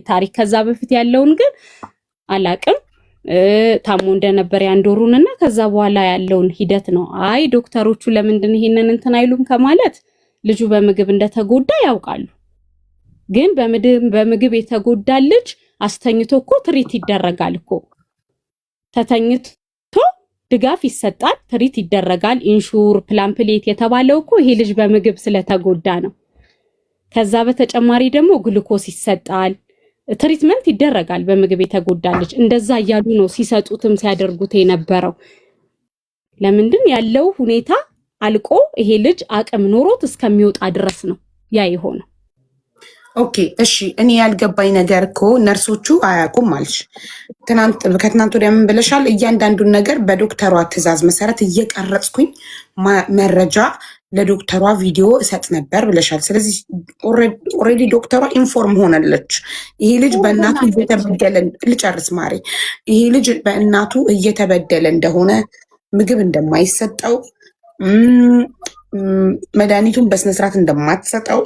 ታሪክ። ከዛ በፊት ያለውን ግን አላቅም። ታሞ እንደነበር ያንዶሩንና ከዛ በኋላ ያለውን ሂደት ነው። አይ ዶክተሮቹ ለምንድን ይሄንን እንትን አይሉም ከማለት ልጁ በምግብ እንደተጎዳ ያውቃሉ። ግን በምግብ የተጎዳ ልጅ አስተኝቶ እኮ ትሪት ይደረጋል እኮ። ተተኝቶ ድጋፍ ይሰጣል፣ ትሪት ይደረጋል። ኢንሹር ፕላምፕሌት የተባለው እኮ ይሄ ልጅ በምግብ ስለተጎዳ ነው። ከዛ በተጨማሪ ደግሞ ግሉኮስ ይሰጣል፣ ትሪትመንት ይደረጋል በምግብ የተጎዳ ልጅ። እንደዛ እያሉ ነው ሲሰጡትም ሲያደርጉት የነበረው። ለምንድን ያለው ሁኔታ አልቆ ይሄ ልጅ አቅም ኖሮት እስከሚወጣ ድረስ ነው ያ የሆነው። ኦኬ እሺ፣ እኔ ያልገባኝ ነገር እኮ ነርሶቹ አያውቁም አልሽ። ከትናንት ወዲያ ምን ብለሻል? እያንዳንዱን ነገር በዶክተሯ ትዕዛዝ መሰረት እየቀረጽኩኝ መረጃ ለዶክተሯ ቪዲዮ እሰጥ ነበር ብለሻል። ስለዚህ ኦልሬዲ ዶክተሯ ኢንፎርም ሆነለች። ይሄ ልጅ በእናቱ እየተበደለ ልጨርስ ማሬ፣ ይሄ ልጅ በእናቱ እየተበደለ እንደሆነ፣ ምግብ እንደማይሰጠው፣ መድኃኒቱን በስነስርዓት እንደማትሰጠው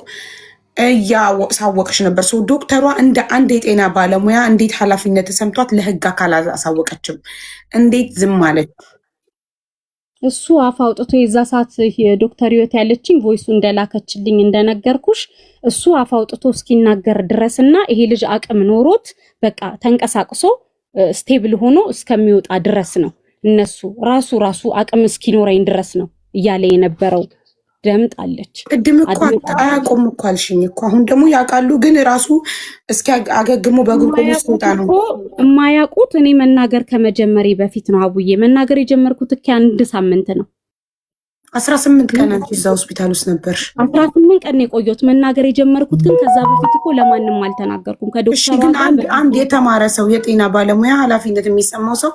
እያሳወቀች ነበር። ሰው ዶክተሯ እንደ አንድ የጤና ባለሙያ እንዴት ኃላፊነት ተሰምቷት ለህግ አካል አሳወቀችም? እንዴት ዝም አለች? እሱ አፍ አውጥቶ የዛ ሰዓት ዶክተር ህይወት ያለችኝ ቮይሱ እንደላከችልኝ እንደነገርኩሽ እሱ አፍ አውጥቶ እስኪናገር ድረስና ይሄ ልጅ አቅም ኖሮት በቃ ተንቀሳቅሶ ስቴብል ሆኖ እስከሚወጣ ድረስ ነው። እነሱ ራሱ አቅም እስኪኖረኝ ድረስ ነው እያለ የነበረው። ደምጣለች። ቅድም እኮ አያውቁም እኮ አልሽኝ እኮ። አሁን ደግሞ ያውቃሉ፣ ግን ራሱ እስኪ አገግሞ በግሉኮስ ወጣ ነው የማያውቁት። እኔ መናገር ከመጀመሪ በፊት ነው አቡዬ መናገር የጀመርኩት። እኮ አንድ ሳምንት ነው 18 ቀን አንቺ እዛ ሆስፒታል ውስጥ ነበርሽ። 18 ቀን የቆየሁት መናገር የጀመርኩት ግን ከዛ በፊት እኮ ለማንም አልተናገርኩም። ከዶክተር ግን አንድ የተማረ ሰው የጤና ባለሙያ ኃላፊነት የሚሰማው ሰው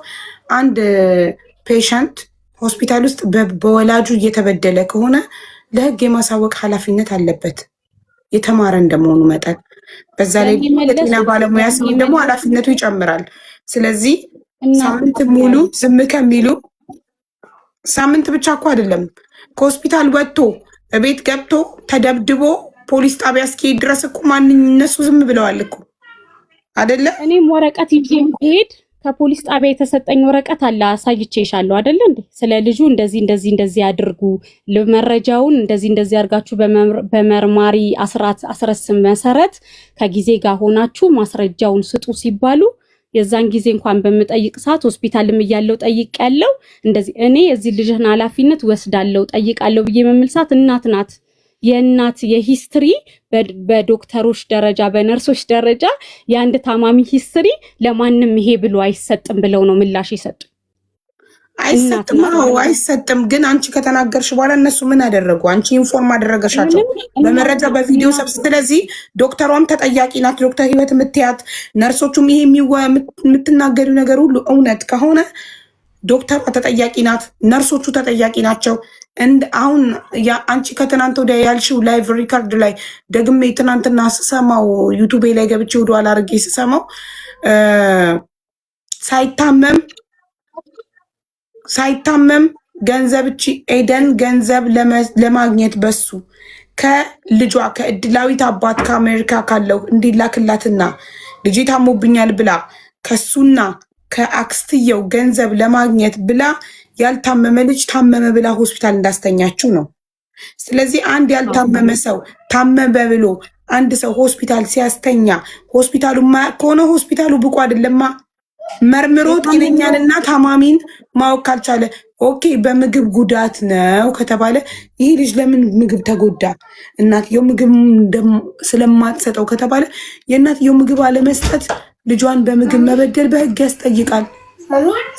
አንድ ፔሸንት ሆስፒታል ውስጥ በወላጁ እየተበደለ ከሆነ ለህግ የማሳወቅ ኃላፊነት አለበት የተማረ እንደመሆኑ መጠን። በዛ ላይ የጤና ባለሙያ ሲሆን ደግሞ ኃላፊነቱ ይጨምራል። ስለዚህ ሳምንት ሙሉ ዝም ከሚሉ ሳምንት ብቻ እኮ አይደለም ከሆስፒታል ወጥቶ ቤት ገብቶ ተደብድቦ ፖሊስ ጣቢያ እስኪሄድ ድረስ እኮ እነሱ ዝም ብለዋል እኮ አይደለ? እኔም ወረቀት ይዤ ሄድ ከፖሊስ ጣቢያ የተሰጠኝ ወረቀት አለ አሳይቼሻለሁ አይደለ እንዴ? ስለ ልጁ እንደዚህ ያድርጉ፣ መረጃውን እንደዚህ አድርጋችሁ በመርማሪ አስረስም መሰረት ከጊዜ ጋር ሆናችሁ ማስረጃውን ስጡ ሲባሉ የዛን ጊዜ እንኳን በምጠይቅ ሰዓት ሆስፒታልም እያለው ጠይቅ ያለው እንደዚህ እኔ የዚህ ልጅን ኃላፊነት ወስዳለው ጠይቃለሁ ብዬ መምል ሰዓት እናት ናት የእናት የሂስትሪ በዶክተሮች ደረጃ በነርሶች ደረጃ የአንድ ታማሚ ሂስትሪ ለማንም ይሄ ብሎ አይሰጥም ብለው ነው ምላሽ ይሰጡ። አይሰጥም። ግን አንቺ ከተናገርሽ በኋላ እነሱ ምን አደረጉ? አንቺ ኢንፎርም አደረገሻቸው በመረጃ በቪዲዮ ሰብስ። ስለዚህ ዶክተሯም ተጠያቂ ናት። ዶክተር ህይወት የምትያት ነርሶቹም ይሄ የምትናገሩ ነገር ሁሉ እውነት ከሆነ ዶክተሯ ተጠያቂ ናት፣ ነርሶቹ ተጠያቂ ናቸው። አሁን አንቺ ከትናንት ወዲያ ያልሽው ላይቭ ሪካርድ ላይ ደግሜ ትናንትና ስሰማው ዩቱቤ ላይ ገብቼ ወደኋላ አድርጌ ስሰማው ሳይታመም ገንዘብ ኤደን ገንዘብ ለማግኘት በሱ ከልጇ ከእድላዊት አባት ከአሜሪካ ካለው እንዲላክላትና ልጅ ታሞብኛል ብላ ከሱና ከአክስትየው ገንዘብ ለማግኘት ብላ ያልታመመ ልጅ ታመመ ብላ ሆስፒታል እንዳስተኛችው ነው። ስለዚህ አንድ ያልታመመ ሰው ታመመ ብሎ አንድ ሰው ሆስፒታል ሲያስተኛ ሆስፒታሉ ከሆነ ሆስፒታሉ ብቁ አይደለማ። መርምሮ ጤነኛንና ታማሚን ማወቅ ካልቻለ ኦኬ በምግብ ጉዳት ነው ከተባለ ይህ ልጅ ለምን ምግብ ተጎዳ? እናትየው ምግብ ስለማትሰጠው ከተባለ የእናትየው ምግብ አለመስጠት ልጇን በምግብ መበደል በህግ ያስጠይቃል።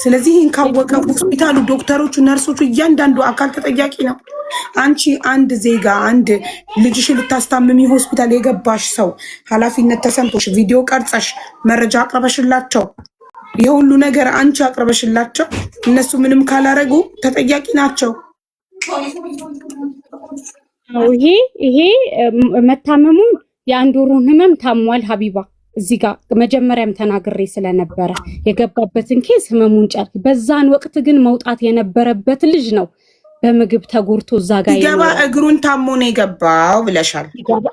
ስለዚህ ይህን ካወቀ ሆስፒታሉ፣ ዶክተሮቹ፣ ነርሶቹ እያንዳንዱ አካል ተጠያቂ ነው። አንቺ አንድ ዜጋ አንድ ልጅሽን ልታስታምሚ ሆስፒታል የገባሽ ሰው ኃላፊነት ተሰምቶሽ ቪዲዮ ቀርጸሽ መረጃ አቅርበሽላቸው የሁሉ ነገር አንቺ አቅርበሽላቸው እነሱ ምንም ካላረጉ ተጠያቂ ናቸው። ይሄ መታመሙን የአንድ ወሩን ህመም ታሟል ሀቢባ እዚህ ጋር መጀመሪያም ተናግሬ ስለነበረ የገባበትን ኬስ ህመሙን ጨርቅ በዛን ወቅት ግን መውጣት የነበረበት ልጅ ነው በምግብ ተጎርቶ እዛ ጋር ይገባ እግሩን ታሞ ነው የገባው ብለሻል።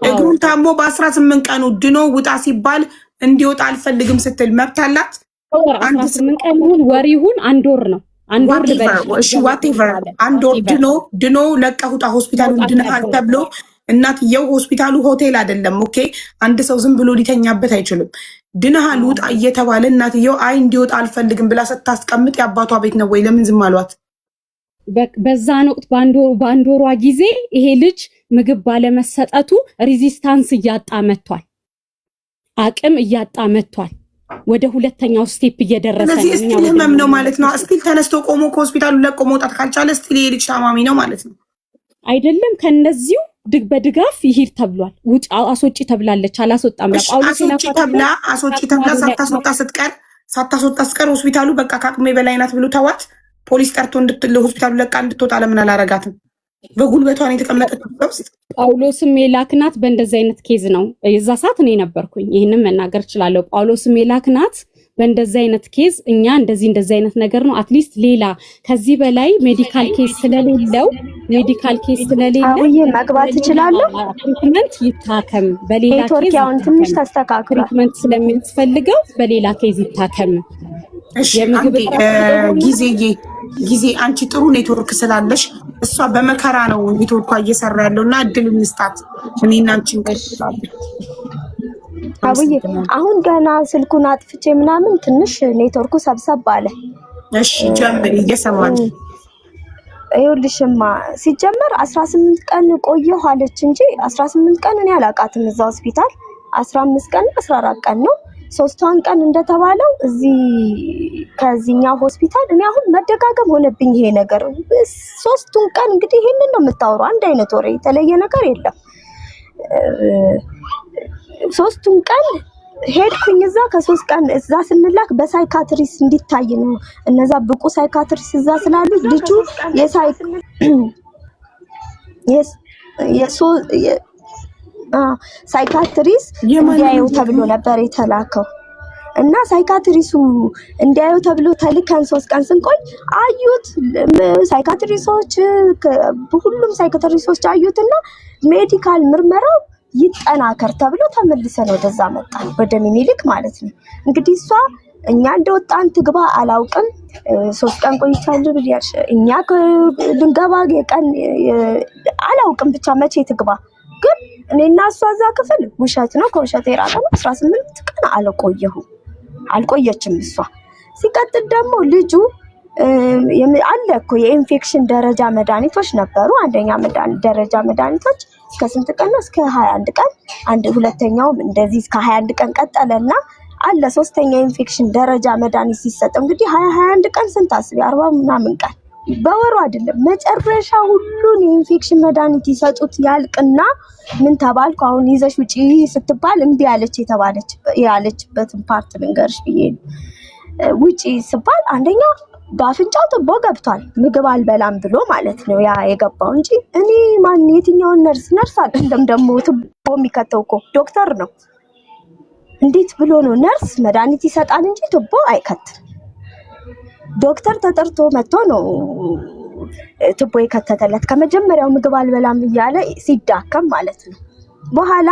እግሩን ታሞ በ18 ቀኑ ድኖ ውጣ ሲባል እንዲወጣ አልፈልግም ስትል መብት አላት። 18 ቀን ይሁን ወር ይሁን አንድ ወር ነው አንድ ወር እሺ ዋቴቨር አንድ ወር ድኖ ለቀሁጣ ሆስፒታሉ ድነሃል ተብሎ እናትየው ሆስፒታሉ ሆቴል አይደለም። ኦኬ አንድ ሰው ዝም ብሎ ሊተኛበት አይችልም። ድነሃል ውጣ እየተባለ እናትየው አይ እንዲወጣ አልፈልግም ብላ ስታስቀምጥ የአባቷ ቤት ነው ወይ? ለምን ዝም አሏት? በዛን ወቅት በአንድ ወሯ ጊዜ ይሄ ልጅ ምግብ ባለመሰጠቱ ሬዚስታንስ እያጣ መጥቷል፣ አቅም እያጣ መጥቷል። ወደ ሁለተኛው ስቴፕ እየደረሰ ነው። ስለዚህ ስቲል ህመም ነው ማለት ነው። ስቲል ተነስቶ ቆሞ ከሆስፒታሉ ለቆ መውጣት ካልቻለ ስቲል ይሄ ልጅ ታማሚ ነው ማለት ነው አይደለም? ከነዚሁ በድጋፍ ይሄድ ተብሏል። ውጭ አስወጪ ተብላለች፣ አላስወጣም። ጳውሎስ አስወጪ ተብላ ሳታስወጣ ስትቀር ሆስፒታሉ በቃ ከአቅሜ በላይ ናት ብሎ ተዋት። ፖሊስ ጠርቶ ሆስፒታሉ ለቃ እንድትወጣ ለምን አላረጋትም? በጉልበቷን የተቀመጠችው ውስጥ ጳውሎስም የላክናት በእንደዚህ አይነት ኬዝ ነው። የዛ ሰዓት እኔ ነበርኩኝ፣ ይህንን መናገር እችላለሁ። ጳውሎስም የላክናት በእንደዚህ አይነት ኬዝ እኛ እንደዚህ አይነት ነገር ነው። አትሊስት ሌላ ከዚህ በላይ ሜዲካል ኬዝ ስለሌለው መግባት ትችላለሁ። ትሪትመንት ይታከም በሌላ ኬዝ አሁን ትንሽ ተስተካክሏል። ትሪትመንት ስለሚያስፈልገው በሌላ ኬዝ ይታከም። ጊዜ አንቺ ጥሩ ኔትወርክ ስላለሽ እሷ በመከራ ነው ኔትወርኳ እየሰራ ያለው እና እድል እንስጣት። እኔና አንቺ አብዬ አሁን ገና ስልኩን አጥፍቼ ምናምን ትንሽ ኔትወርኩ ሰብሰብ አለ። እሺ ጀምሪ፣ እየሰማን ይኸውልሽማ ሲጀመር 18 ቀን ቆየሁ አለች እንጂ 18 ቀን እኔ አላውቃትም እዛ ሆስፒታል። 15 ቀን 14 ቀን ነው። ሶስቷን ቀን እንደተባለው እዚህ ከዚህኛው ሆስፒታል እኔ አሁን መደጋገም ሆነብኝ ይሄ ነገር። ሶስቱን ቀን እንግዲህ ይሄንን ነው የምታወራው፣ አንድ አይነት ወሬ፣ የተለየ ነገር የለም። ሶስቱን ቀን ሄድኩኝ እዛ። ከሶስት ቀን እዛ ስንላክ በሳይካትሪስት እንዲታይ ነው። እነዛ ብቁ ሳይካትሪስት እዛ ስላሉ ልጁ ሳይካትሪስት እንዲያየው ተብሎ ነበር የተላከው እና ሳይካትሪሱ እንዲያየው ተብሎ ተልከን 3 ቀን ስንቆይ አዩት። ሳይካትሪስቶች ሁሉም ሳይካትሪስቶች አዩትና ሜዲካል ምርመራው ይጠናከር ተብሎ ተመልሰን ወደዛ መጣን፣ ወደ ሚኒሊክ ማለት ነው። እንግዲህ እሷ እኛ እንደወጣን ትግባ አላውቅም። 3 ቀን ቆይቻለሁ ብያለሽ። እኛ ልንገባ ቀን አላውቅም ብቻ መቼ ትግባ። ግን እኔና እሷ እዛ ክፍል ውሸት ነው ከውሸት የራቀ ነው። 18 ቀን አልቆየችም እሷ። ሲቀጥል ደግሞ ልጁ አለ እኮ የኢንፌክሽን ደረጃ መድኃኒቶች ነበሩ። አንደኛ ደረጃ መድኃኒቶች እስከ ስንት ቀን ነው? እስከ 21 ቀን። ሁለተኛውም እንደዚህ እስከ 21 ቀን ቀጠለና አለ ሶስተኛ ኢንፌክሽን ደረጃ መድኃኒት ሲሰጥ እንግዲህ 21 ቀን ስንት አስቢ፣ 40 ምናምን ቀን በወሩ አይደለም። መጨረሻ ሁሉን የኢንፌክሽን መድኃኒት ይሰጡት ያልቅና ምን ተባልኩ አሁን ይዘሽ ውጪ ስትባል እምቢ ያለችበትን ፓርት ልንገርሽ ብዬ ነው። ውጪ ስባል አንደኛ በአፍንጫው ቱቦ ገብቷል፣ ምግብ አልበላም ብሎ ማለት ነው ያ የገባው እንጂ እኔ የትኛውን ነርስ አይደለም ደግሞ ቱቦ የሚከተው እኮ ዶክተር ነው። እንዴት ብሎ ነው ነርስ መድኃኒት ይሰጣል እንጂ ቱቦ አይከትም። ዶክተር ተጠርቶ መጥቶ ነው ቱቦ የከተተለት ከመጀመሪያው ምግብ አልበላም እያለ ሲዳከም ማለት ነው። በኋላ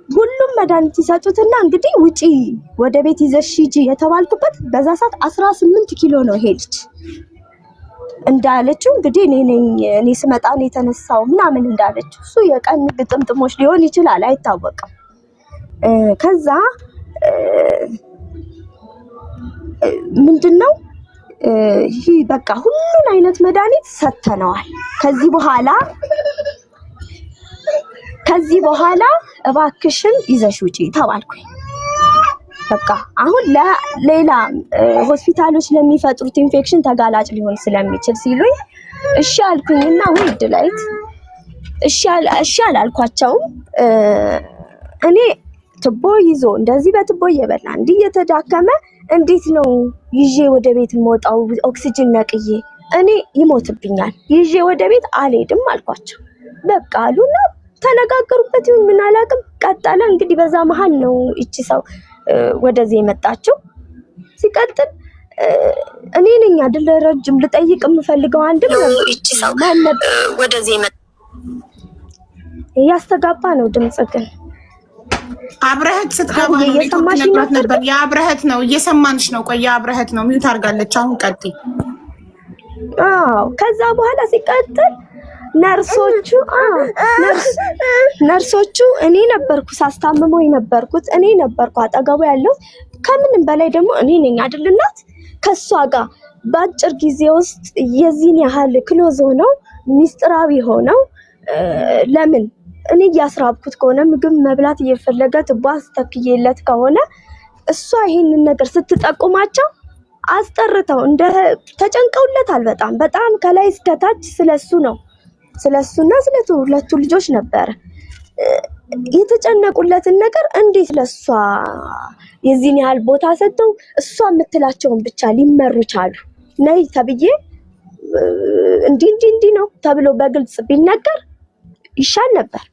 ሁሉም መድኃኒት ይሰጡትና እንግዲህ ውጪ ወደ ቤት ይዘሽ ሂጂ የተባልኩበት በዛ ሰዓት 18 ኪሎ ነው ሄድች እንዳለችው እንግዲህ እኔ ስመጣ ነው የተነሳው ምናምን እንዳለችው እሱ የቀን ግጥምጥሞች ሊሆን ይችላል አይታወቅም። ከዛ ምንድነው በቃ ሁሉን አይነት መድኃኒት ሰተነዋል። ከዚህ በኋላ እባክሽን ይዘሽ ውጪ ተባልኩኝ። በቃ አሁን ለሌላ ሆስፒታሎች ለሚፈጥሩት ኢንፌክሽን ተጋላጭ ሊሆን ስለሚችል ሲሉኝ እሺ አልኩኝና ውድ ላይት እሺ አላልኳቸውም። እኔ ትቦ ይዞ እንደዚህ በትቦ እየበላ እንዲህ እየተዳከመ እንዴት ነው ይዤ ወደ ቤት የምወጣው? ኦክሲጅን ነቅዬ እኔ ይሞትብኛል፣ ይዤ ወደ ቤት አልሄድም አልኳቸው። በቃ አሉና ተነጋገሩበት። ይሁን ምን አላውቅም። ቀጠለ እንግዲህ በዛ መሀል ነው እቺ ሰው ወደዚህ የመጣችው። ሲቀጥል እኔ ነኝ አይደል ረጅም ልጠይቅ የምፈልገው አንድም ነው እቺ ሰው ማለት ወደዚህ የመጣ ያስተጋባ ነው ድምጽ ግን አብረህት ስትገባ ነው እየሰማሽ ነበር። የአብረህት ነው እየሰማንሽ ነው። ቆይ የአብረህት ነው ሚውት አድርጋለች። አሁን ቀጥይ። ከዛ በኋላ ሲቀጥል ነርሶቹ እኔ ነበርኩ ሳስታምመው የነበርኩት እኔ ነበርኩ አጠገቡ ያለው። ከምንም በላይ ደግሞ እኔ ነኝ አይደልናት ከሷ ጋር በአጭር ጊዜ ውስጥ የዚህን ያህል ክሎዝ ሆነው ሚስጥራዊ ሆነው ለምን እኔ እያስራብኩት ከሆነ ምግብ መብላት እየፈለገ ትባስ ተክዬለት ከሆነ እሷ ይሄንን ነገር ስትጠቁማቸው አስጠርተው እንደ ተጨንቀውለታል። በጣም ከላይ እስከ ታች ስለሱና ስለቱ ሁለቱ ልጆች ነበር የተጨነቁለትን ነገር እንዴት ለሷ የዚህን ያህል ቦታ ሰጥተው እሷ የምትላቸውን ብቻ ሊመሩ ቻሉ? ነይ ተብዬ እንዲህ ነው ተብሎ በግልጽ ቢነገር ይሻል ነበር።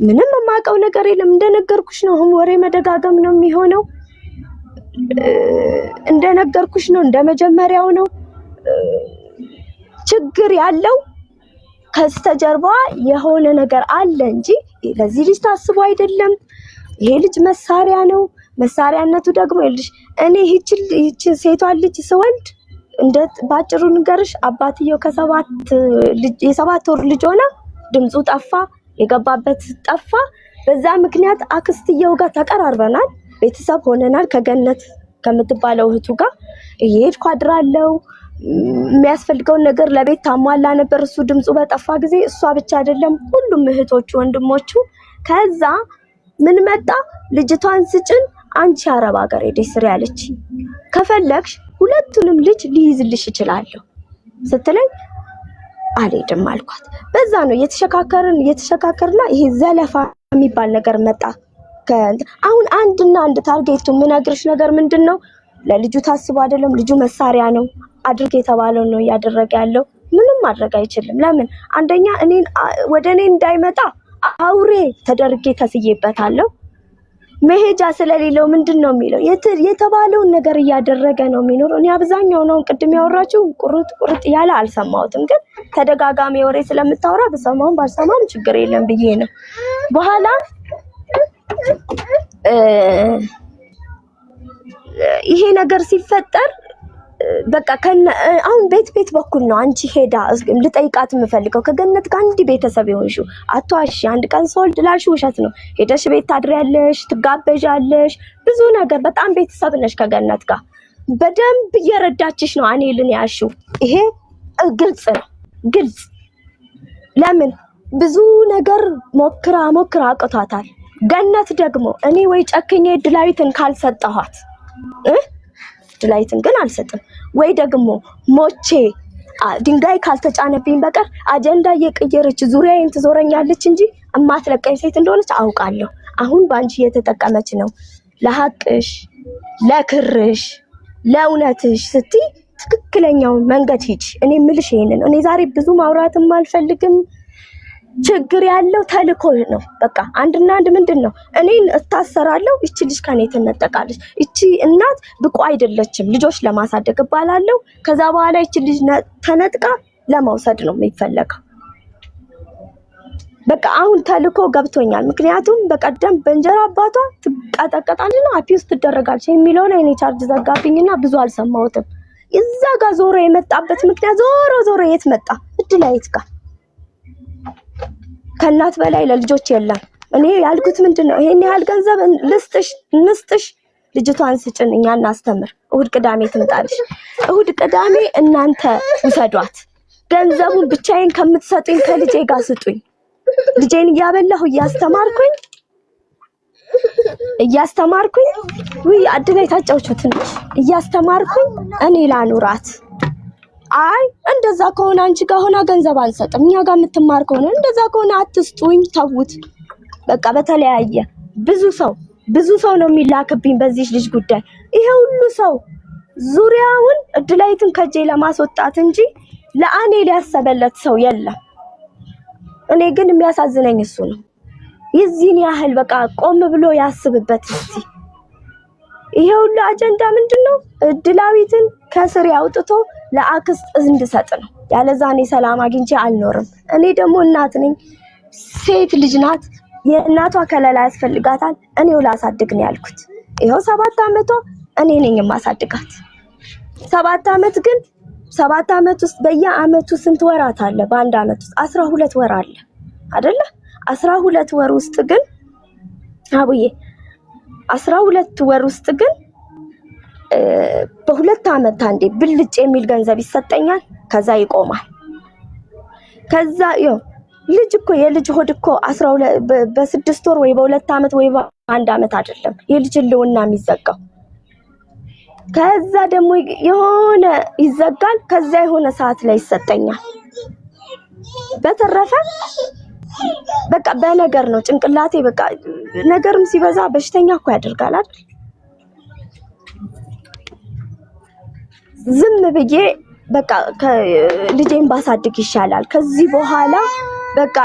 ምንም የማውቀው ነገር የለም። እንደነገርኩሽ ነው። አሁን ወሬ መደጋገም ነው የሚሆነው። እንደነገርኩሽ ነው። እንደመጀመሪያው ነው። ችግር ያለው ከስተጀርባ የሆነ ነገር አለ እንጂ ለዚህ ልጅ ታስቦ አይደለም። ይሄ ልጅ መሳሪያ ነው። መሳሪያነቱ ደግሞ ይልሽ እኔ ይህች ሴቷን ልጅ ስወልድ እንደ ባጭሩ ንገርሽ አባትየው የሰባት ወር ልጅ ሆነ ድምፁ ጠፋ፣ የገባበት ጠፋ። በዛ ምክንያት አክስትየው ጋር ተቀራርበናል፣ ቤተሰብ ሆነናል። ከገነት ከምትባለው እህቱ ጋር እየሄድኩ አድራለሁ። የሚያስፈልገውን ነገር ለቤት ታሟላ ነበር። እሱ ድምፁ በጠፋ ጊዜ እሷ ብቻ አይደለም ሁሉም እህቶቹ ወንድሞቹ። ከዛ ምን መጣ? ልጅቷን ስጭን አንቺ አረብ ሀገር ሄደሽ ስሪ ያለች። ከፈለግሽ ሁለቱንም ልጅ ሊይዝልሽ ይችላልው ስትለኝ አልሄድም አልኳት። በዛ ነው እየተሸካከርና ይሄ ዘለፋ የሚባል ነገር መጣ። አሁን አንድ ታርጌቱ የምነግርሽ ነገር ምንድነው? ለልጁ ታስቦ አይደለም። ልጁ መሳሪያ ነው። አድርግ የተባለው ነው እያደረገ ያለው። ምንም ማድረግ አይችልም። ለምን? አንደኛ ወደ እኔ እንዳይመጣ አውሬ ተደርጌ ተስዬበታለሁ። መሄጃ ስለሌለው ምንድነው የሚለው የተባለውን ነገር እያደረገ ነው የሚኖረው። እኔ አብዛኛው ነው ቅድም ያወራችሁ ቁርጥ ያለ አልሰማሁትም፣ ግን ተደጋጋሚ ወሬ ስለምታወራ በሰማውም ባልሰማም ችግር የለም ብዬ ነው። በኋላ ይሄ ነገር ሲፈጠር በቃ አሁን ቤት በኩል ነው አንቺ ሄዳ ልጠይቃት የምፈልገው ከገነት ጋር እንዲህ ቤተሰብ ይሆንሽው አትዋሺ። አንድ ቀን ስወልድ ላልሽው ውሸት ነው። ሄደሽ ቤት ታድሪያለሽ፣ ትጋበዣለሽ፣ ብዙ ነገር በጣም ቤተሰብ ነሽ ከገነት ጋር። በደንብ እየረዳችሽ ነው አኔልን ያልሽው። ይሄ ግልጽ ነው፣ ግልጽ። ለምን ብዙ ነገር ሞክራ አቅቷታል። ገነት ደግሞ እኔ ወይ ጨክኜ ድላዊትን ካልሰጠኋት ድላዊትን ግን አልሰጥም፣ ወይ ደግሞ ሞቼ ድንጋይ ካልተጫነብኝ በቀር አጀንዳ እየቀየረች ዙሪያዬን ትዞረኛለች እንጂ እማትለቀኝ ሴት እንደሆነች አውቃለሁ። አሁን ባንቺ እየተጠቀመች ነው። ለሐቅሽ፣ ለክርሽ፣ ለእውነትሽ ስትይ ትክክለኛው መንገድ ሂጂ። እኔ የምልሽ ይሄንን። እኔ ዛሬ ብዙ ማውራትም አልፈልግም። ችግር ያለው ተልኮ ነው። በቃ አንድና አንድ ምንድነው? እኔን እታሰራለሁ፣ እቺ ልጅ ከኔ ትነጠቃለች። እቺ እናት ብቁ አይደለችም ልጆች ለማሳደግ እባላለሁ። ከዛ በኋላ እቺ ልጅ ተነጥቃ ለመውሰድ ነው የሚፈለገው። በቃ አሁን ተልኮ ገብቶኛል። ምክንያቱም በቀደም በእንጀራ አባቷ ትቀጠቀጣለች ነው አፒውስ ትደረጋለች የሚለው ላይ እኔ ቻርጅ ዘጋብኝና ብዙ አልሰማሁትም። እዛ ጋር ዞሮ የመጣበት ምክንያት ዞሮ የት መጣ? እድላዊት ጋር ከእናት በላይ ለልጆች የለም። እኔ ያልኩት ምንድነው ይሄን ያህል ገንዘብ እንስጥሽ ልጅቷን ስጭን እኛ እናስተምር፣ እሁድ ቅዳሜ ትምጣልሽ፣ እሁድ ቅዳሜ እናንተ ውሰዷት፣ ገንዘቡን ብቻዬን ከምትሰጡኝ ከልጄ ጋር ስጡኝ፣ ልጄን እያበላሁ እያስተማርኩኝ ወይ አድላይ ታጫውቹ ትንሽ እያስተማርኩኝ እኔ ላኑራት። አይ እንደዛ ከሆነ አንቺ ጋር ሆና ገንዘብ አንሰጥም፣ እኛ ጋር የምትማር ከሆነ እንደዛ ከሆነ አትስጡኝ፣ ተውት። በቃ በተለያየ ብዙ ሰው ነው የሚላክብኝ በዚህ ልጅ ጉዳይ። ይሄ ሁሉ ሰው ዙሪያውን እድላይትን ከጄ ለማስወጣት እንጂ ለአኔ ሊያሰበለት ሰው የለም። እኔ ግን የሚያሳዝነኝ እሱ ነው። የዚህን ያህል በቃ ቆም ብሎ ያስብበት እስቲ። ይሄ ሁሉ አጀንዳ ምንድነው? እድላዊትን ከስር ያውጥቶ ለአክስት እንድሰጥ ነው። ያለዛ እኔ ሰላም አግኝቼ አልኖርም። እኔ ደግሞ እናት ነኝ፣ ሴት ልጅ ናት። የእናቷ ከለላ ያስፈልጋታል። እኔው ላሳድግ ነው ያልኩት። ይሄው 7 አመቷ እኔ ነኝ የማሳድጋት። 7 አመት ግን 7 አመት ውስጥ በየአመቱ ስንት ወራት አለ? በአንድ አመት ውስጥ 12 ወር አለ አይደለ? 12 ወር ውስጥ ግን አቡዬ 12 ወር ውስጥ ግን በሁለት አመት አንዴ ብልጭ የሚል ገንዘብ ይሰጠኛል። ከዛ ይቆማል። ከዛ ልጅ እኮ የልጅ ሆድ እኮ 12 በ6 ወር ወይ በ2 አመት ወይ በ1 አመት አይደለም የልጅ ልውና የሚዘጋው። ከዛ ደግሞ የሆነ ይዘጋል። ከዛ የሆነ ሰዓት ላይ ይሰጠኛል። በተረፈ በቃ በነገር ነው ጭንቅላቴ። በቃ ነገርም ሲበዛ በሽተኛ እኮ ያደርጋል አይደል? ዝም ብዬ በቃ ልጄን ባሳድግ ይሻላል ከዚህ በኋላ በቃ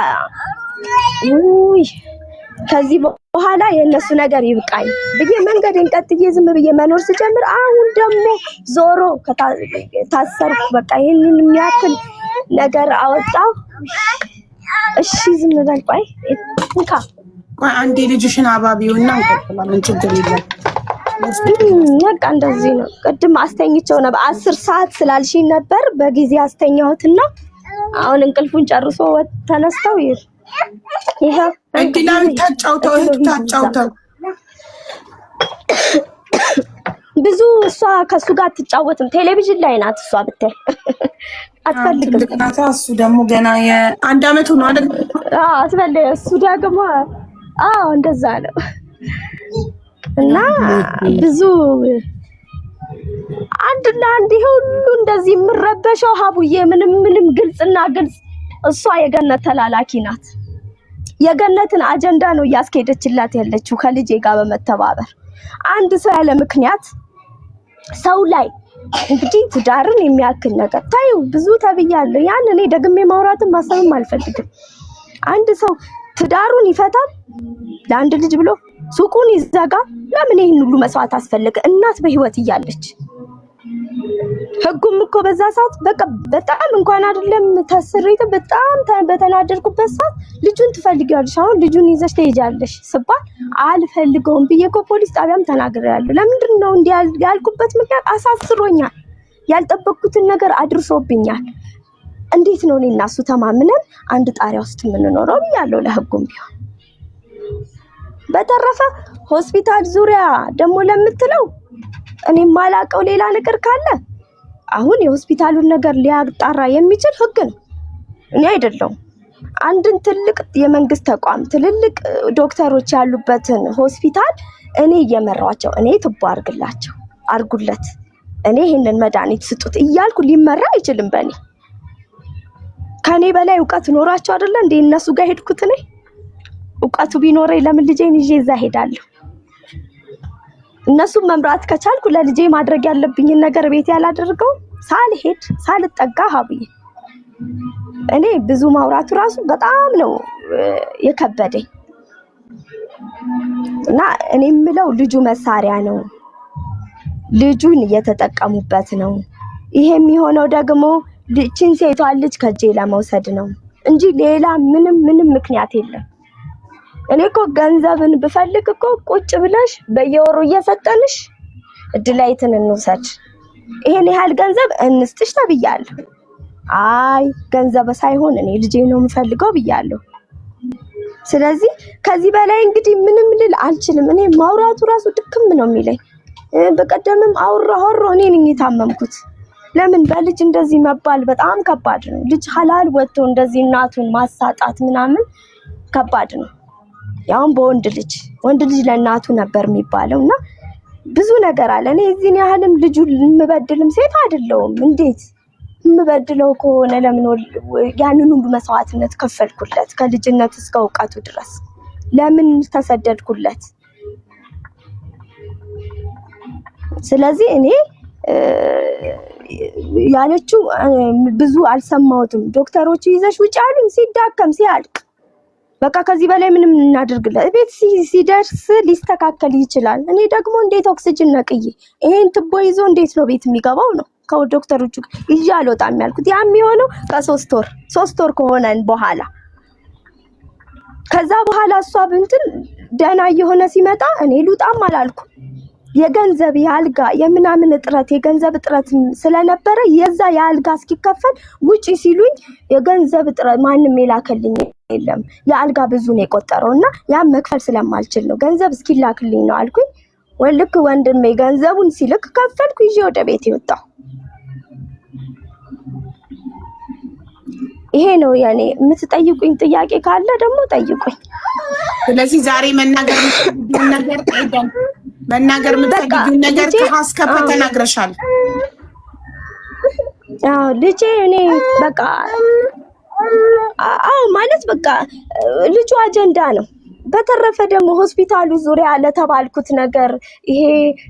ከዚህ በኋላ የነሱ ነገር ይብቃኝ ብዬ መንገዴን ቀጥዬ ዝም ብዬ መኖር ስጀምር አሁን ደግሞ ዞሮ ታሰርኩ። በቃ ይሄንን የሚያክል ነገር አወጣው። እሺ ዝም በል ቆይ እንካ አንዴ ልጅሽን አባቢውና እንቀጥላለን። ችግር የለም። በቃ እንደዚህ ነው። ቅድም አስተኝቼው ነበር 10 ሰዓት ስላልሽኝ ነበር በጊዜ አስተኛሁትና አሁን እንቅልፉን ጨርሶ ተነስተው ይሄ እንዲላም ታጫውተው ብዙ እሷ ከሱ ጋር አትጫወትም። ቴሌቪዥን ላይ ናት እሷ ብታይ አትፈልግም። ልቅናታ እሱ ደግሞ ገና የ1 አመቱ ነው አይደል? አትፈልግ እሱ ደግሞ እንደዛ ነው። እና ብዙ አንድና አንድ ይሄ ሁሉ እንደዚህ የምረበሸው ሀቡዬ ምንም ግልጽና ግልጽ እሷ የገነት ተላላኪ ናት። የገነትን አጀንዳ ነው እያስኬደችላት ያለችው ከልጄ ጋር በመተባበር። አንድ ሰው ያለ ምክንያት ሰው ላይ እንግዲህ ትዳርን የሚያክል ነገር ታዩ ብዙ ተብያለሁ። ያን እኔ ደግሜ ማውራትን ማሰብም አልፈልግም። አንድ ሰው ትዳሩን ይፈታል ለአንድ ልጅ ብሎ ሱቁን ይዘጋ። ለምን ይሄን ሁሉ መስዋዕት አስፈልገ? እናት በህይወት እያለች ህጉም እኮ በዛ ሰዓት በቃ በጣም እንኳን አይደለም ተስሪት በጣም በተናደድኩበት ሰዓት ልጁን ትፈልጊያለሽ፣ አሁን ልጁን ይዘሽ ትሄጃለሽ ስባል አልፈልገውም ብዬ እኮ ፖሊስ ጣቢያም ተናግሬያለሁ። ለምንድን ነው እንዲህ ያልኩበት ምክንያት አሳስሮኛል። ያልጠበቅኩትን ነገር አድርሶብኛል። እንዴት ነው እኔና እሱ ተማምነን አንድ ጣሪያ ውስጥ የምንኖረው ብያለሁ ለህጉም ቢሆን። በተረፈ ሆስፒታል ዙሪያ ደግሞ ለምትለው እኔ ማላቀው ሌላ ነገር ካለ አሁን የሆስፒታሉን ነገር ሊያጣራ የሚችል ህግ ነው፣ እኔ አይደለም። አንድን ትልቅ የመንግስት ተቋም ትልልቅ ዶክተሮች ያሉበትን ሆስፒታል እኔ እየመራቸው እኔ ትቦ አርጉለት፣ እኔ ይሄንን መድኃኒት ስጡት እያልኩ ሊመራ አይችልም። በእኔ ከኔ በላይ እውቀት ኖራቸው አይደለ እንዴ እነሱ ጋር ሄድኩት። እኔ እውቀቱ ቢኖረኝ ለምን ልጄን ይዤ እዛ ሄዳለሁ? እነሱም መምራት ከቻልኩ ለልጄ ማድረግ ያለብኝን ነገር ቤት ያላደርገው ሳልሄድ ሳልጠጋ ሀብዬ እኔ ብዙ ማውራቱ ራሱ በጣም ነው የከበደኝ። እና እኔ የምለው ልጁ መሳሪያ ነው፣ ልጁን እየተጠቀሙበት ነው። ይሄ የሚሆነው ደግሞ ልጅን ሴቷን ልጅ ከጄ ለመውሰድ ነው። እንጂ ሌላ ምንም ምክንያት የለም። እኔ እኮ ገንዘብን ብፈልግ እኮ ቁጭ ብለሽ በየወሩ እየሰጠንሽ እድላይትን እንውሰድ ይሄን ያህል ገንዘብ እንስጥሽ ተብያለሁ። አይ ገንዘብ ሳይሆን እኔ ልጄ ነው የምፈልገው ብያለሁ። ስለዚህ ከዚህ በላይ እንግዲህ ምንም ልል አልችልም። እኔ ማውራቱ ራሱ ድክም ነው የሚለኝ። በቀደምም አወራሁ እኔ ነኝ የታመምኩት። ለምን በልጅ እንደዚህ መባል በጣም ከባድ ነው። ልጅ ሐላል ወጥቶ እንደዚህ እናቱን ማሳጣት ምናምን ከባድ ነው። ያው በወንድ ልጅ ለእናቱ ነበር የሚባለውና ብዙ ነገር አለ። እኔ እዚህን ያህልም ልጁን የምበድልም ሴት አይደለሁም። እንዴት የምበድለው ከሆነ ለምን ያንን ሁሉ መስዋዕትነት ከፈልኩለት ከልጅነት እስከ እውቀቱ ድረስ ለምን ተሰደድኩለት? ስለዚህ እኔ ያለችው ብዙ አልሰማሁትም። ዶክተሮቹ ይዘሽ ውጭ አሉኝ ሲዳከም ሲያልቅ በቃ ከዚህ በላይ ምንም እናድርግለት። ቤት ሲደርስ ሊስተካከል ይችላል። እኔ ደግሞ እንዴት ኦክሲጅን ነቅዬ ይሄን ትቦ ይዞ እንዴት ነው ቤት የሚገባው ነው ከዶክተሮቹ ይዤ አልወጣም ያልኩት። ያ የሚሆነው ከ3 ወር ከሆነን በኋላ ከዛ በኋላ እሷ ብንትን ደህና እየሆነ ሲመጣ እኔ ልውጣም አላልኩም። የገንዘብ የአልጋ የምናምን እጥረት የገንዘብ እጥረት ስለነበረ የዛ የአልጋ እስኪከፈል ውጪ ሲሉኝ የገንዘብ እጥረት ማንም የላከልኝ የለም። የአልጋ ብዙ ነው የቆጠረውና ያ መክፈል ስለማልችል ነው ገንዘብ እስኪላክልኝ ነው አልኩኝ። ወልክ ወንድሜ ገንዘቡን ሲልክ ከፈልኩ ይዤ ወደ ቤት የወጣው። ይሄ ነው ያኔ። የምትጠይቁኝ ጥያቄ ካለ ደግሞ ጠይቁኝ። ስለዚህ ዛሬ መናገር የምትፈልጊውን ነገር ከሀስከፈ ተናግረሻል። አዎ ልጄ እኔ በቃ ማለት በቃ ልጁ አጀንዳ ነው። በተረፈ ደግሞ ሆስፒታሉ ዙሪያ ለተባልኩት ነገር ይሄ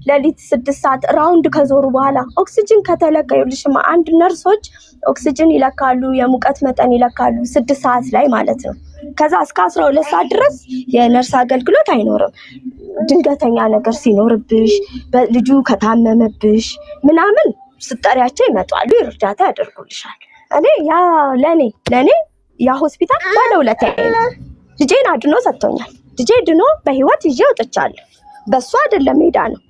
ሌሊት 6 ሰዓት ራውንድ ከዞሩ በኋላ ኦክሲጅን ከተለካ ይልሽማ አንድ ነርሶች ኦክሲጅን ይለካሉ፣ የሙቀት መጠን ይለካሉ 6 ሰዓት ላይ ማለት ነው። ከዛ እስከ 12 ሰዓት ድረስ የነርስ አገልግሎት አይኖርም። ድንገተኛ ነገር ሲኖርብሽ ልጁ ከታመመብሽ ምናምን ስጠሪያቸው ይመጣሉ፣ እርዳታ ያደርጉልሻል። እኔ ያ ለኔ ያ ሆስፒታል ባለውለታዬ ነው። ልጄን አድኖ ሰጥቶኛል። ልጄ ድኖ በህይወት ይዤ ወጥቻለሁ። በሷ አይደለም ሄዳ ነው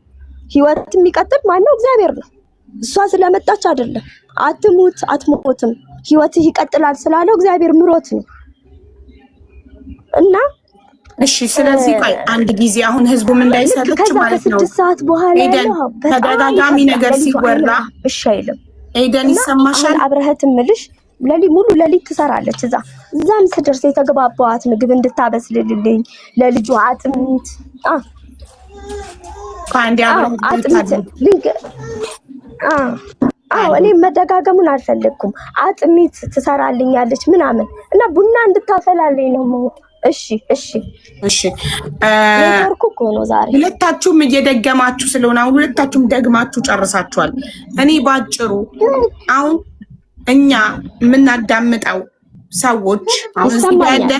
ህይወት የሚቀጥል ማነው? እግዚአብሔር ነው። እሷ ስለመጣች አይደለም። አትሙት አትሞትም ህይወትህ ይቀጥላል ስላለው እግዚአብሔር ምሮት ነው። እና እሺ ስለዚህ ቆይ አንድ ጊዜ አሁን ህዝቡም እንዳይሰለች ማለት ነው። ከ6 ሰዓት በኋላ ተደጋጋሚ ነገር ሲወራ እሺ አይልም። ኤደን ይሰማሻል? አብረህት ምልሽ ሙሉ ሌሊት ትሰራለች። እዛም ስደርስ የተገባባዋት ምግብ እንድታበስልልኝ ለልጁ አጥሚት እኔ መደጋገሙን አልፈለግኩም። አጥሚት ትሰራልኛለች ምናምን እና ቡና እንድታፈላልኝ ነው። እሺ ኔትወርኩ እኮ ነው ዛሬ። ሁለታችሁም እየደገማችሁ ስለሆነ አሁን ሁለታችሁም ደግማችሁ ጨርሳችኋል። እኔ ባጭሩ አሁን እኛ የምናዳምጠው ሰዎች አሁን ያለ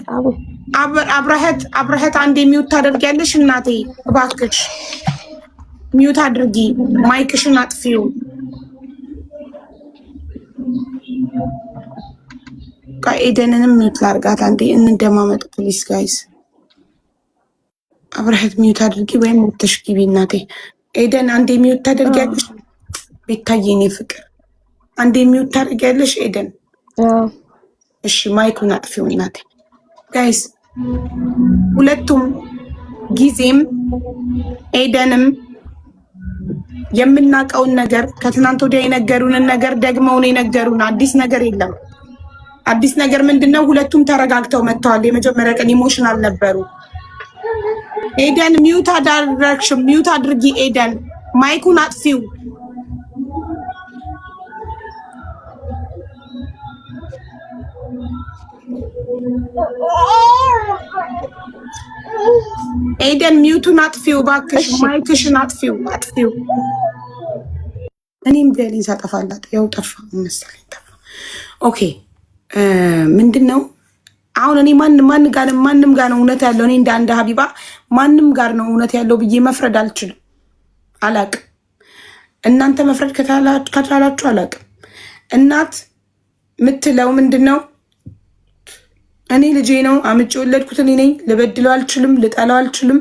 አብረህት አንዴ ሚውት ታደርጊያለሽ? እናቴ እባክሽ ሚውት አድርጊ፣ ማይክሽን አጥፊው። ኤደንንም ሚውት ላርጋት አንዴ እንደማመጥ ፕሊስ ጋይስ። አብረህት ሚውት አድርጊ ወይም ወጥተሽ ግቢ እናቴ። ኤደን አንዴ ሚውት ታደርጊያለሽ? ቤታዬ የኔ ፍቅር አንዴ ሚውት ታደርጊያለሽ ኤደን? እሺ ማይኩን አጥፊው እናቴ። ጋይስ ሁለቱም ጊዜም ኤደንም የምናውቀውን ነገር ከትናንት ወዲያ የነገሩንን ነገር ደግመውን የነገሩን አዲስ ነገር የለም። አዲስ ነገር ምንድነው? ሁለቱም ተረጋግተው መጥተዋል። የመጀመሪያ ቀን ኢሞሽናል ነበሩ። ኤደን ሚውት አዳረግሽ፣ ሚውት አድርጊ ኤደን፣ ማይኩን አጥፊው። ኤደን ሚውቱን አጥፊው ባክሽ፣ ማይክሽን አጥፊው። እኔም ገሊን ሳጠፋላት ያው ጠፋ መሰለኝ ጠፋ። ኦኬ ምንድነው አሁን እኔ ማንም ጋር ነው እውነት ያለው? እኔ እንደ አንድ ሀቢባ ማንም ጋር ነው እውነት ያለው ብዬ መፍረድ አልችልም። አላቅም። እናንተ መፍረድ ከቻላችሁ አላቅም። እናት ምትለው ምንድነው እኔ ልጄ ነው አምጬ የወለድኩት እኔ ነኝ። ልበድለው አልችልም፣ ልጠላው አልችልም።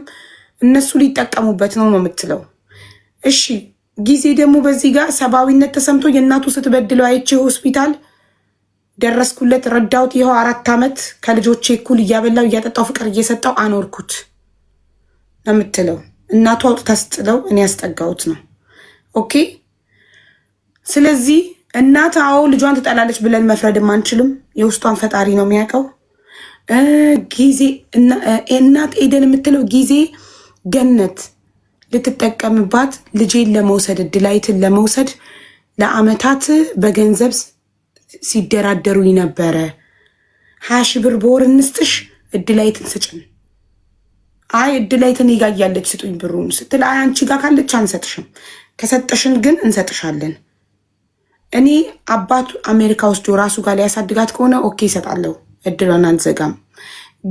እነሱ ሊጠቀሙበት ነው የምትለው። እሺ ጊዜ ደግሞ በዚህ ጋር ሰብአዊነት ተሰምቶ የእናቱ ስትበድለው አይቼ ሆስፒታል ደረስኩለት፣ ረዳሁት። ይኸው 4 ዓመት ከልጆቼ እኩል እያበላው እያጠጣው ፍቅር እየሰጠው አኖርኩት ነው የምትለው። እናቱ አውጥታ ስጥለው እኔ ያስጠጋሁት ነው። ኦኬ ስለዚህ እናት አዎ ልጇን ትጠላለች ብለን መፍረድም አንችልም። የውስጧን ፈጣሪ ነው የሚያውቀው። ጊዜ እናት ኤደን የምትለው ጊዜ ገነት ልትጠቀምባት ልጄን ለመውሰድ እድላይትን ለመውሰድ ለአመታት በገንዘብ ሲደራደሩኝ ነበረ። 20 ሺህ ብር በወር እንስጥሽ እድላይትን ስጭን። አይ እድላይትን ይጋያለች ስጡኝ ብሩን ስትል አይ አንቺ ጋር ካለች አንሰጥሽም፣ ከሰጠሽን ግን እንሰጥሻለን። እኔ አባቱ አሜሪካ ወስዶ ራሱ ጋር ሊያሳድጋት ከሆነ ኦኬ ይሰጣለሁ፣ እድሏን አንዘጋም።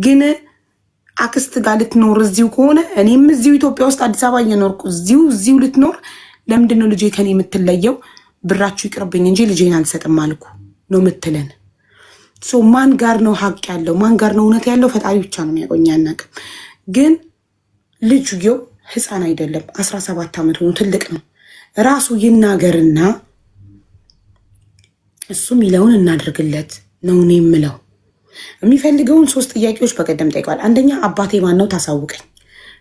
ግን አክስት ጋር ልትኖር እዚሁ ከሆነ እኔም እዚሁ ኢትዮጵያ ውስጥ አዲስ አበባ እየኖርኩ እዚሁ ልትኖር ለምንድነው ልጄ ከኔ የምትለየው? ብራችሁ ይቅርብኝ እንጂ ልጄን አልሰጥም አልኩ ነው ምትለን። ማን ጋር ነው ሀቅ ያለው? ማን ጋር ነው እውነት ያለው? ፈጣሪ ብቻ ነው የሚያቆኝ። አናውቅም። ግን ልጅየው ህፃን አይደለም፣ 17 ዓመት ሆኖ ትልቅ ነው። ራሱ ይናገርና እሱ ሚለውን እናደርግለት ነው እኔ የምለው። የሚፈልገውን 3 ጥያቄዎች በቀደም ጠይቀዋል። አንደኛ አባቴ ማን ነው ታሳውቀኝ።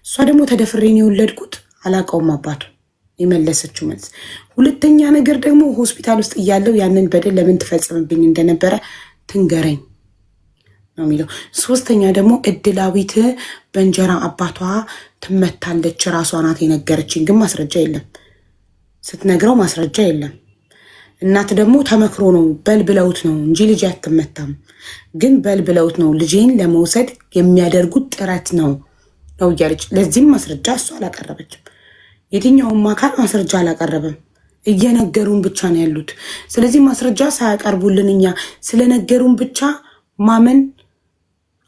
እሷ ደግሞ ተደፍሬን የወለድኩት አላውቀውም አባቱ የመለሰችው መልስ። ሁለተኛ ነገር ደግሞ ሆስፒታል ውስጥ እያለው ያንን በደል ለምን ትፈጽምብኝ እንደነበረ ትንገረኝ ነው የሚለው። 3ተኛ ደግሞ እድላዊት በእንጀራ አባቷ ትመታለች፣ ራሷ ናት የነገረችኝ፣ ግን ማስረጃ የለም። ስትነግረው ማስረጃ የለም። እናት ደግሞ ተመክሮ ነው በልብለውት ነው እንጂ ልጅ አትመታም፣ ግን በልብለውት ነው ልጄን ለመውሰድ የሚያደርጉት ጥረት ነው እያለች ለዚህም ማስረጃ እሷ አላቀረበችም። የትኛውም አካል ማስረጃ አላቀረበም። እየነገሩን ብቻ ነው ያሉት። ስለዚህ ማስረጃ ሳያቀርቡልን እኛ ስለነገሩን ብቻ ማመን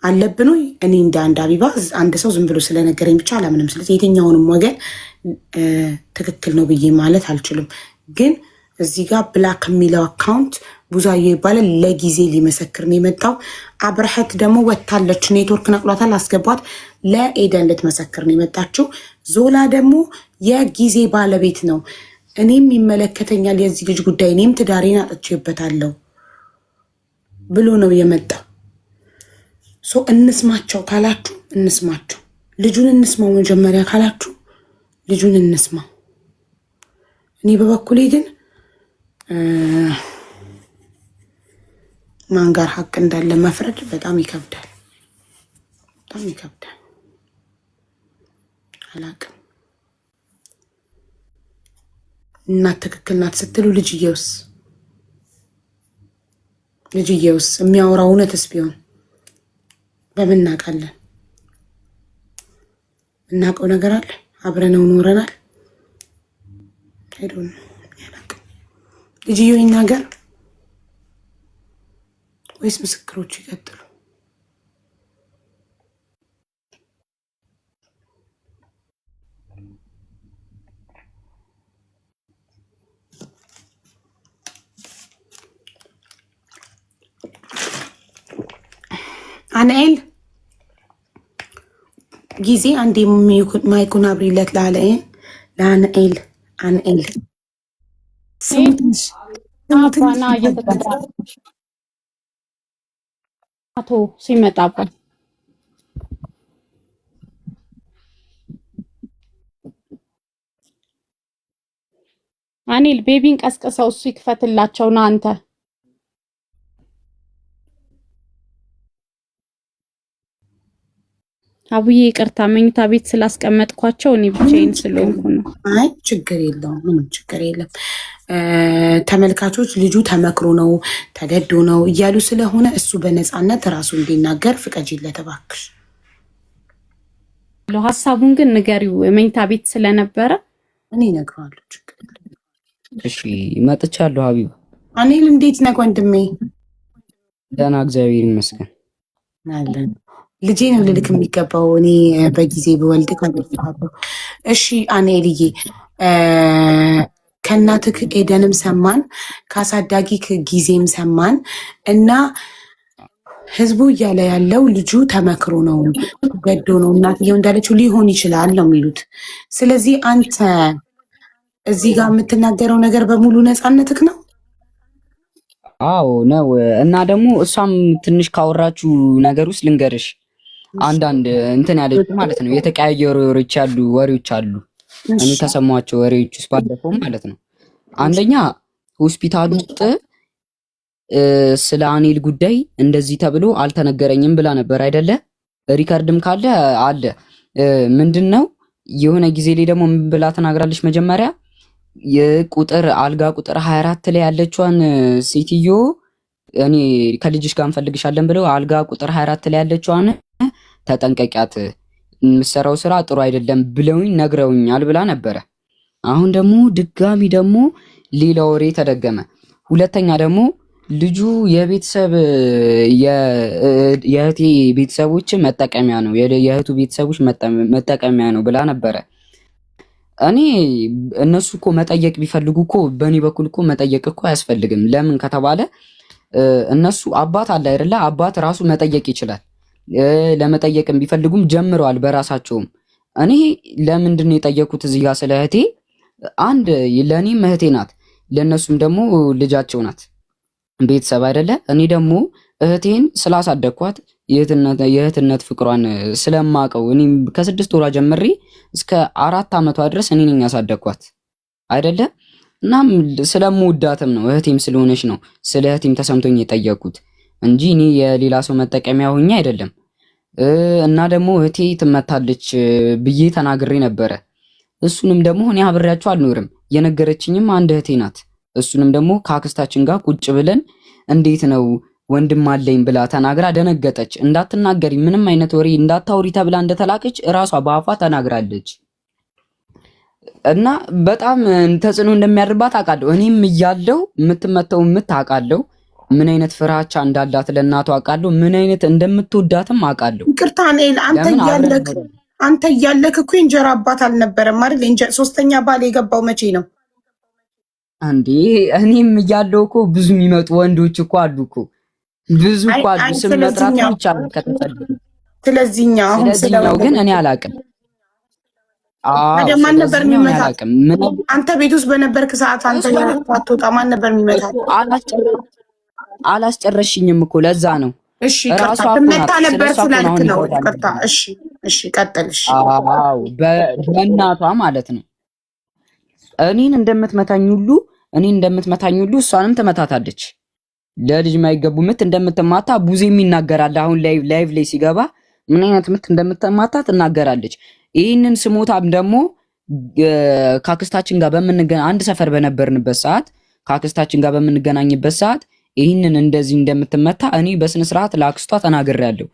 አለብን ወይ? እኔ እንደ አንድ አቢባ አንድ ሰው ዝም ብሎ ስለነገረኝ ብቻ አላምንም። ስለዚህ የትኛውንም ወገን ትክክል ነው ብዬ ማለት አልችልም። ግን እዚህ ጋር ብላክ የሚለው አካውንት ቡዛዮ ይባላል። ለጊዜ ሊመሰክር ነው የመጣው። አብረሀት ደግሞ ወታለች፣ ኔትወርክ ነቅሏታል፣ አስገቧት። ለኤደን ልትመሰክር ነው የመጣችው። ዞላ ደግሞ የጊዜ ባለቤት ነው። እኔም ይመለከተኛል የዚህ ልጅ ጉዳይ፣ እኔም ትዳሬን አጥቼበታለሁ ብሎ ነው የመጣው። እንስማቸው ካላችሁ እንስማቸው። ልጁን እንስማው መጀመሪያ ካላችሁ ልጁን እንስማው። እኔ በበኩሌ ግን ማን ጋር ሀቅ እንዳለ መፍረድ በጣም ይከብዳል፣ በጣም ይከብዳል። አላቅም። እናት ትክክል ናት ስትሉ ልጅየውስ የሚያወራው እውነትስ ቢሆን በምን እናውቃለን? እናውቀው ነገር አለ? አብረነው ኖረናል? አይዶን ልጅየው ይናገር ወይስ ምስክሮቹ ይቀጥሉ? አናኤል ጊዜ አንዴ ማይኩን አብሪለት ለአናኤል ስሙትና አቶ ሲመጣበት አኒል ቤቢን ቀስቅሰው እሱ ይክፈትላቸው ነው። አንተ አቡዬ ይቅርታ መኝታ ቤት ስላስቀመጥኳቸው እኔ ብቻዬን ስለሆንኩ ነው። አይ ችግር የለውም፣ ምንም ችግር የለም። ተመልካቾች ልጁ ተመክሮ ነው ተገዶ ነው እያሉ ስለሆነ እሱ በነፃነት ራሱ እንዲናገር ፍቀጂለት እባክሽ። ሀሳቡን ግን ንገሪው። መኝታ ቤት ስለነበረ እኔ እነግረዋለሁ። ችግር የለም። እሺ መጥቻለሁ። ሀቢብ አኒል እንዴት ነህ ወንድሜ? ደህና እግዚአብሔር ይመስገን አለን። ልጄ ነው ልልክ የሚገባው እኔ በጊዜ ብወልድ ከልፋለሁ። እሺ አኔልዬ ከእናትህ ኤደንም ሰማን፣ ከአሳዳጊ ጊዜም ሰማን እና ህዝቡ እያለ ያለው ልጁ ተመክሮ ነው ገዶ ነው እናትየው እንዳለችው ሊሆን ይችላል ነው የሚሉት። ስለዚህ አንተ እዚህ ጋር የምትናገረው ነገር በሙሉ ነፃነትክ ነው? አዎ ነው። እና ደግሞ እሷም ትንሽ ካወራችሁ ነገር ውስጥ ልንገርሽ፣ አንዳንድ እንትን ያለችው ማለት ነው የተቀያየሩ ወሬዎች አሉ። እኔ ከሰማኋቸው ወሬዎች ውስጥ ባለፈው ማለት ነው አንደኛ ሆስፒታል ውስጥ ስለ አኔል ጉዳይ እንደዚህ ተብሎ አልተነገረኝም ብላ ነበር አይደለ? ሪከርድም ካለ አለ። ምንድነው የሆነ ጊዜ ላይ ደግሞ ምን ብላ ተናግራለች? መጀመሪያ አልጋ ቁጥር 24 ላይ ያለችዋን ሴትዮ እኔ ከልጅሽ ጋር እንፈልግሻለን ብለው አልጋ ቁጥር 24 ላይ ያለችዋን ተጠንቀቂያት፣ የምትሰራው ስራ ጥሩ አይደለም ብለውኝ ነግረውኛል ብላ ነበረ። አሁን ደግሞ ድጋሚ ደግሞ ሌላ ወሬ ተደገመ። ሁለተኛ ደግሞ ልጁ የቤተሰብ የእህቴ ቤተሰቦች መጠቀሚያ ነው፣ የእህቱ ቤተሰቦች መጠቀሚያ ነው ብላ ነበረ። እኔ እነሱ እኮ መጠየቅ ቢፈልጉ እኮ በእኔ በኩል እኮ መጠየቅ እኮ አያስፈልግም። ለምን ከተባለ እነሱ አባት አለ አይደለ? አባት ራሱ መጠየቅ ይችላል። ለመጠየቅም ቢፈልጉም ጀምረዋል በራሳቸውም። እኔ ለምንድን ነው የጠየኩት እዚህ ጋር ስለ እህቴ? አንድ ለእኔም እህቴ ናት፣ ለእነሱም ደግሞ ልጃቸው ናት፣ ቤተሰብ አይደለ? እኔ ደግሞ እህቴን ስላሳደግኳት የእህትነት ፍቅሯን ስለማቀው እኔም ከ6 ወሯ ጀምሬ እስከ 4 ዓመቷ ድረስ እኔ ነኝ ያሳደግኳት አይደለ? እናም ስለምወዳትም ነው እህቴም ስለሆነች ነው ስለ እህቴም ተሰምቶኝ የጠየኩት እንጂ እኔ የሌላ ሰው መጠቀሚያ ሆኜ አይደለም። እና ደግሞ እህቴ ትመታለች ብዬ ተናግሬ ነበረ። እሱንም ደግሞ እኔ አብሬያቸው አልኖርም፣ የነገረችኝም አንድ እህቴ ናት። እሱንም ደግሞ ከአክስታችን ጋር ቁጭ ብለን እንዴት ነው ወንድም አለኝ ብላ ተናግራ ደነገጠች። እንዳትናገሪ ምንም አይነት ወሬ እንዳታውሪ ተብላ እንደተላከች እራሷ በአፏ ተናግራለች። እና በጣም ተጽዕኖ እንደሚያድርባት አውቃለሁ። እኔም እያለው የምትመተው አውቃለሁ። ምን አይነት ፍራቻ እንዳላት ለእናቷ አውቃለሁ። ምን አይነት እንደምትወዳትም አውቃለሁ። ይቅርታ አንተ እያለክ እኮ እንጀራ አባት አልነበረም አይደል? ሶስተኛ ባል የገባው መቼ ነው እንዴ? እኔም እያለው እኮ ብዙ የሚመጡ ወንዶች እኮ አሉ እኮ ብዙ እኮ አሉ። ስም መጥራት ብቻ ከተፈልኩ ስለዚህኛው ግን እኔ አላውቅም። ማን ነበር የሚመታ? አንተ ቤት ውስጥ በነበርክ ሰዓት አንተ አትወጣ፣ ማን ነበር የሚመታ? አላስጨረሽኝም እኮ ለዛ ነው። እሺ ይቅርታ፣ ትመታ ነበር ስላልክ ነው። ይቅርታ። እሺ ቀጥል። አዎ በእናቷ ማለት ነው። እኔን እንደምትመታኝ ሁሉ እሷንም ትመታታለች። ለልጅ የማይገቡ ምት እንደምትማታ ቡዜም ይናገራል። አሁን ላይቭ ላይ ሲገባ ምን አይነት ምት እንደምትማታ ትናገራለች። ይህንን ስሞታም ደግሞ ከአክስታችን ጋር አንድ ሰፈር በነበርንበት ሰዓት ከአክስታችን ጋር በምንገናኝበት ሰዓት ይህንን እንደዚህ እንደምትመታ እኔ በስነ ስርዓት ለአክስቷ ተናግሬያለሁ።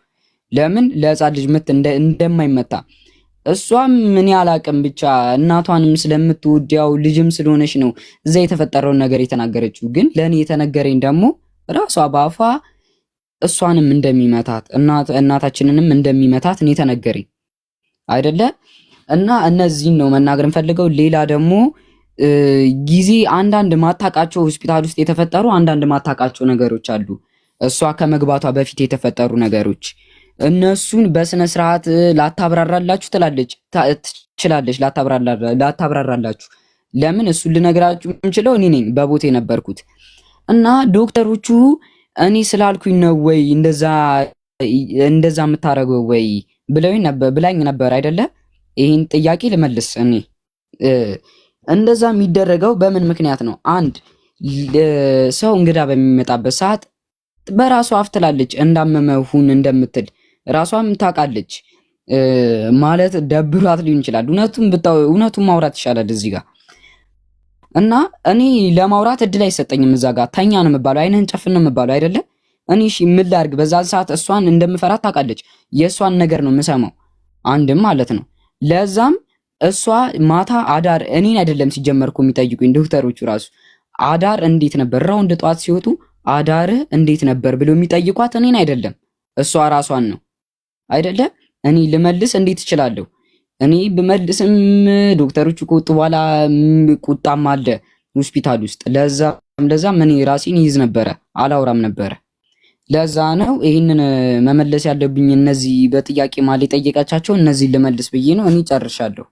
ለምን ለሕፃን ልጅ ምት እንደማይመታ እሷም ምን ያላቅም ብቻ እናቷንም ስለምትወድ ያው ልጅም ስለሆነች ነው እዛ የተፈጠረውን ነገር የተናገረችው። ግን ለእኔ የተነገረኝ ደግሞ ራሷ በአፏ እሷንም እንደሚመታት እናታችንንም እንደሚመታት እኔ ተነገረኝ አይደለ? እና እነዚህን ነው መናገር እንፈልገው። ሌላ ደግሞ ጊዜ አንዳንድ ማታቃቸው ሆስፒታል ውስጥ የተፈጠሩ አንዳንድ ማታቃቸው ነገሮች አሉ። እሷ ከመግባቷ በፊት የተፈጠሩ ነገሮች እነሱን በስነ ስርዓት ላታብራራላችሁ ትችላለች። ላታብራራላችሁ ለምን እሱን ልነግራችሁ የምችለው እኔ ነኝ በቦታ የነበርኩት። እና ዶክተሮቹ እኔ ስላልኩኝ ነው ወይ እንደዛ የምታረገው ወይ ብላኝ ነበር አይደለ? ይህን ጥያቄ ልመልስ። እኔ እንደዛ የሚደረገው በምን ምክንያት ነው? አንድ ሰው እንግዳ በሚመጣበት ሰዓት በራሷ አፍ ትላለች እንዳመመሁን እንደምትል ራሷም ታውቃለች። ማለት ደብሯት ሊሆን ይችላል። እውነቱን ማውራት ይሻላል እዚህ ጋር። እና እኔ ለማውራት እድል አይሰጠኝም። እዛ ጋር ተኛ ነው የምባለው፣ አይነን ጨፍን ነው የምባለው አይደለ? እኔ እሺ ምን ላድርግ? በዛን ሰዓት እሷን እንደምፈራት ታውቃለች። የእሷን ነገር ነው የምሰማው አንድም ማለት ነው። ለዛም እሷ ማታ አዳር እኔን አይደለም ሲጀመር እኮ የሚጠይቁኝ ዶክተሮቹ ራሱ አዳር እንዴት ነበር ራውንድ ጠዋት ሲወጡ አዳርህ እንዴት ነበር ብሎ የሚጠይቋት እኔን አይደለም እሷ ራሷን ነው አይደለ? እኔ ልመልስ እንዴት እችላለሁ? እኔ ብመልስም ዶክተሮቹ ከወጡ በኋላ ቁጣም አለ ሆስፒታል ውስጥ። ለዛም እኔ ራሴን ይዝ ነበረ፣ አላውራም ነበረ። ለዛ ነው ይህንን መመለስ ያለብኝ። እነዚህ በጥያቄ ማለት የጠየቃቻቸው እነዚህ ልመልስ ብዬ ነው። እኔ ጨርሻለሁ።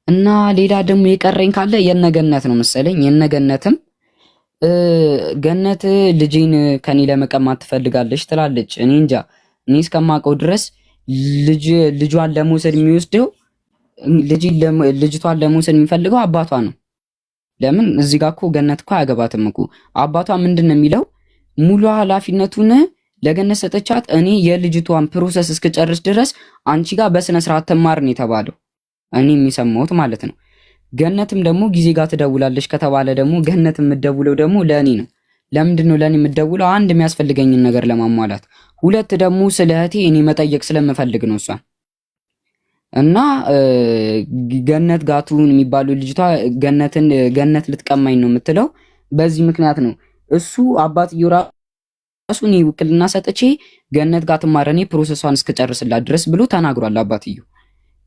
እና ሌላ ደግሞ የቀረኝ ካለ የነገነት ነው መሰለኝ። የነገነትም ገነት ልጄን ከኔ ለመቀማት ትፈልጋለች ትላለች። እኔ እንጃ። እኔ እስከማውቀው ድረስ ልጇን ለመውሰድ የሚወስደው ልጅቷን ለመውሰድ የሚፈልገው አባቷ ነው። ለምን እዚህ ጋር እኮ ገነት እኮ አያገባትም እኮ። አባቷ ምንድን ነው የሚለው? ሙሉ ኃላፊነቱን ለገነት ሰጠቻት። እኔ የልጅቷን ፕሮሰስ እስክጨርስ ድረስ አንቺ ጋር በስነ ስርዓት ትማር ነው የተባለው። እኔ የሚሰማሁት ማለት ነው። ገነትም ደግሞ ጊዜ ጋር ትደውላለች ከተባለ ደግሞ ገነት የምትደውለው ደግሞ ለእኔ ነው። ለምንድን ነው ለእኔ የምትደውለው? አንድ የሚያስፈልገኝን ነገር ለማሟላት፣ ሁለት ደግሞ ስለ እህቴ እኔ መጠየቅ ስለምፈልግ ነው እሷን እና ገነት ጋቱን የሚባሉ ልጅቷ ገነት ልትቀማኝ ነው የምትለው በዚህ ምክንያት ነው። እሱ አባትየው ራሱ እኔ ውክልና ሰጥቼ ገነት ጋር ትማር እኔ ፕሮሰሷን እስከጨርስላት ድረስ ብሎ ተናግሯል አባትየው።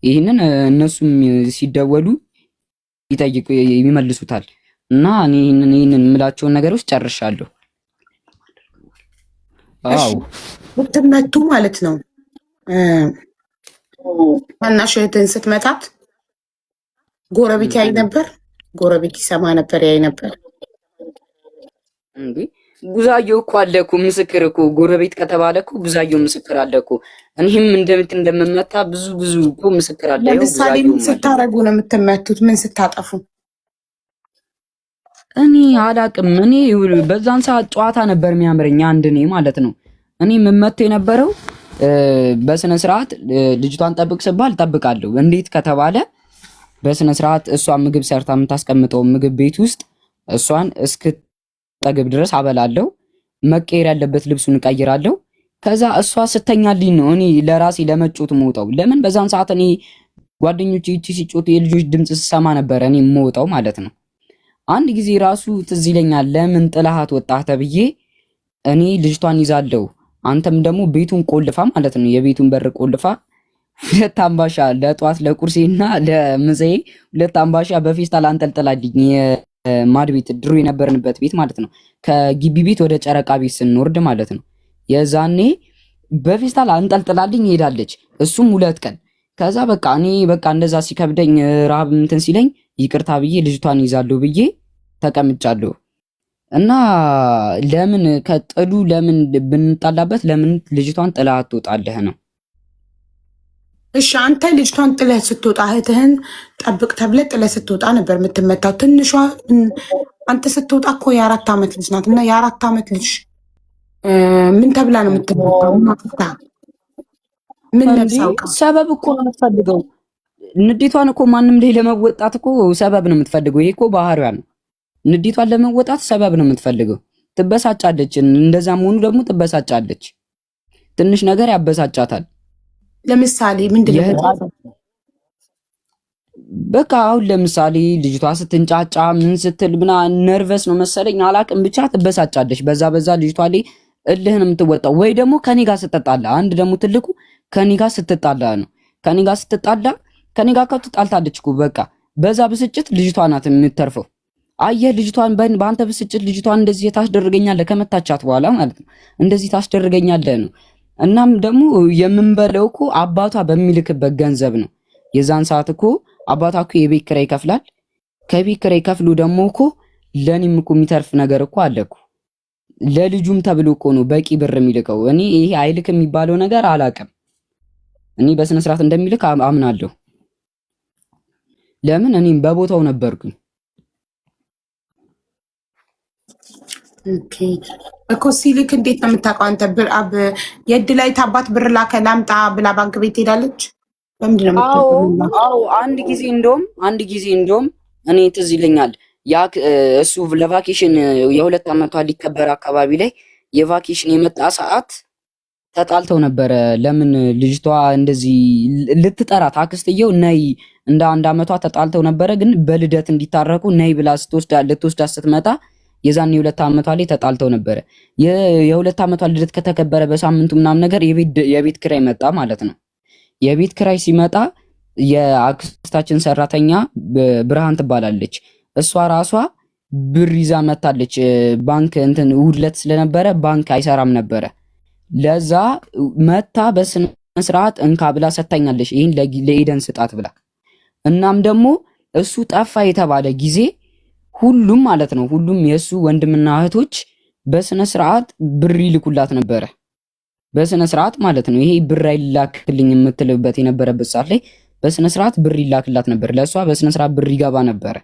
ይህንን እነሱም ሲደወሉ ይጠይቁ ይመልሱታል። እና እኔ ይህንን የምላቸውን ነገሮች ጨርሻለሁ። አዎ ብትመቱ ማለት ነው። ታናሽ እህትን ስትመታት ጎረቤት ያይ ነበር፣ ጎረቤት ይሰማ ነበር፣ ያይ ነበር። እንዴ ጉዛየው እኮ አለ እኮ ምስክር እኮ ጎረቤት ከተባለ እኮ ጉዛየው ምስክር አለ እኮ። እኔም እንደምመታ ብዙ እኮ ምስክር አለ። ለምሳሌ ምን ስታረጉ ነው የምትመቱት? ምን ስታጠፉ? እኔ አላቅም። እኔ በዛን ሰዓት ጨዋታ ነበር የሚያምረኝ አንድ እኔ ማለት ነው። እኔ የምመተው የነበረው በስነ ስርዓት ልጅቷን ጠብቅ ስባል ጠብቃለሁ። እንዴት ከተባለ በስነ ስርዓት እሷ ምግብ ሰርታ የምታስቀምጠው ምግብ ቤት ውስጥ እሷን እስክጠግብ ድረስ አበላለሁ። መቀየር ያለበት ልብሱን እቀይራለሁ። ከዛ እሷ ስተኛልኝ ነው እኔ ለራሴ ለመጮት የምወጣው። ለምን በዛን ሰዓት እኔ ጓደኞቼ ሲጮቱ የልጆች ድምፅ ስሰማ ነበር እኔ የምወጣው ማለት ነው። አንድ ጊዜ ራሱ ትዝ ይለኛል። ለምን ጥላሃት ወጣህ ተብዬ እኔ ልጅቷን ይዛለሁ፣ አንተም ደግሞ ቤቱን ቆልፋ ማለት ነው፣ የቤቱን በር ቆልፋ ሁለት አምባሻ ለጧት ለቁርሴና ለምሳዬ ሁለት አምባሻ በፌስታል አንጠልጥላልኝ የማድ ቤት ድሮ የነበርንበት ቤት ማለት ነው። ከግቢ ቤት ወደ ጨረቃ ቤት ስንወርድ ማለት ነው። የዛኔ በፌስታል አንጠልጥላልኝ ሄዳለች። እሱም 2 ቀን። ከዛ በቃ እኔ በቃ እንደዛ ሲከብደኝ ረሃብ እንትን ሲለኝ ይቅርታ ብዬ ልጅቷን ይዛለሁ ብዬ ተቀምጫለሁ። እና ለምን ከጥሉ ለምን ብንጣላበት ለምን ልጅቷን ጥለህ አትወጣለህ ነው። እሺ አንተ ልጅቷን ጥለህ ስትወጣ እህትህን ጠብቅ ተብለህ ጥለህ ስትወጣ ነበር የምትመታው። ትንሿ አንተ ስትወጣ እኮ የ4 ዓመት ልጅ ናት። እና የ4 ዓመት ልጅ ምን ተብላ ነው የምትመታው? ምን ለብሳውቃ? ሰበብ እኮ ነው የምትፈልገው። ንዴቷን እኮ ማንም ላይ ለመወጣት እኮ ሰበብ ነው የምትፈልገው። ይሄ እኮ ባህሪዋ ነው። ንዴቷን ለመወጣት ሰበብ ነው የምትፈልገው። ትበሳጫለች። እንደዛ መሆኑ ደግሞ ትበሳጫለች። ትንሽ ነገር ያበሳጫታል። ለምሳሌ ምንድነው? በቃ አሁን ለምሳሌ ልጅቷ ስትንጫጫ ምን ስትል ምና ነርቨስ ነው መሰለኝ አላቅም፣ ብቻ ትበሳጫለች። በዛ ልጅቷ ላይ እልህን የምትወጣው ወይ ደግሞ ከኔ ጋር ስትጣላ፣ አንድ ደግሞ ትልቁ ከኔ ጋር ስትጣላ ነው። ከኔ ጋር ስትጣላ ከኔ ጋር ከተጣልታለች እኮ በቃ በዛ ብስጭት ልጅቷ ናት የምትተርፈው። አየህ ልጅቷን በአንተ ብስጭት ልጅቷን እንደዚህ ታስደርገኛለህ፣ ከመታቻት በኋላ ማለት ነው እንደዚህ ታስደርገኛለህ ነው። እናም ደግሞ የምንበለው እኮ አባቷ በሚልክበት ገንዘብ ነው። የዛን ሰዓት እኮ አባቷ እኮ የቤት ኪራይ ይከፍላል። ከቤት ኪራይ ከፍሉ ደግሞ እኮ ለኔም እኮ የሚተርፍ ነገር እኮ አለ እኮ። ለልጁም ተብሎ እኮ ነው በቂ ብር የሚልከው። እኔ ይሄ አይልክ የሚባለው ነገር አላቅም። እኔ በስነ ስርዓት እንደሚልክ አምናለሁ። ለምን እኔም በቦታው ነበርኩኝ። ኦኬ እኮ ሲልክ እንዴት ነው የምታውቀው አንተ? የእድ ላይ ታባት ብር ላከ ላምጣ ብላ ባንክ ቤት ሄዳለች። በምንድን ነው? አዎ አንድ ጊዜ እንደውም እኔ ትዝ ይለኛል እሱ ለቫኬሽን የ2 ዓመቷ ሊከበር አካባቢ ላይ የቫኬሽን የመጣ ሰዓት ተጣልተው ነበረ። ለምን ልጅቷ እንደዚህ ልትጠራት አክስትየው ነይ እንደ 1 ዓመቷ ተጣልተው ነበረ። ግን በልደት እንዲታረቁ ነይ ብላ ልትወስዳ ስትመጣ የዛን የ2 ዓመቷ ላይ ተጣልተው ነበረ። የ2 ዓመቷ ልደት ከተከበረ በሳምንቱ ምናምን ነገር የቤት ኪራይ መጣ ማለት ነው። የቤት ኪራይ ሲመጣ የአክስታችን ሰራተኛ ብርሃን ትባላለች። እሷ ራሷ ብር ይዛ መታለች። ባንክ እንትን ውድለት ስለነበረ ባንክ አይሰራም ነበረ። ለዛ መታ በስነ ስርዓት እንካ ብላ ሰታኛለች። ይሄን ለኤደን ስጣት ብላ። እናም ደግሞ እሱ ጠፋ የተባለ ጊዜ ሁሉም ማለት ነው ሁሉም የሱ ወንድምና እህቶች በስነ ስርዓት ብር ይልኩላት ነበረ። በስነ ስርዓት ማለት ነው። ይሄ ብር አይላክልኝ የምትልበት የነበረበት ሰዓት ላይ በስነ ስርዓት ብር ይላክላት ነበር። ለሷ በስነ ስርዓት ብር ይገባ ነበረ።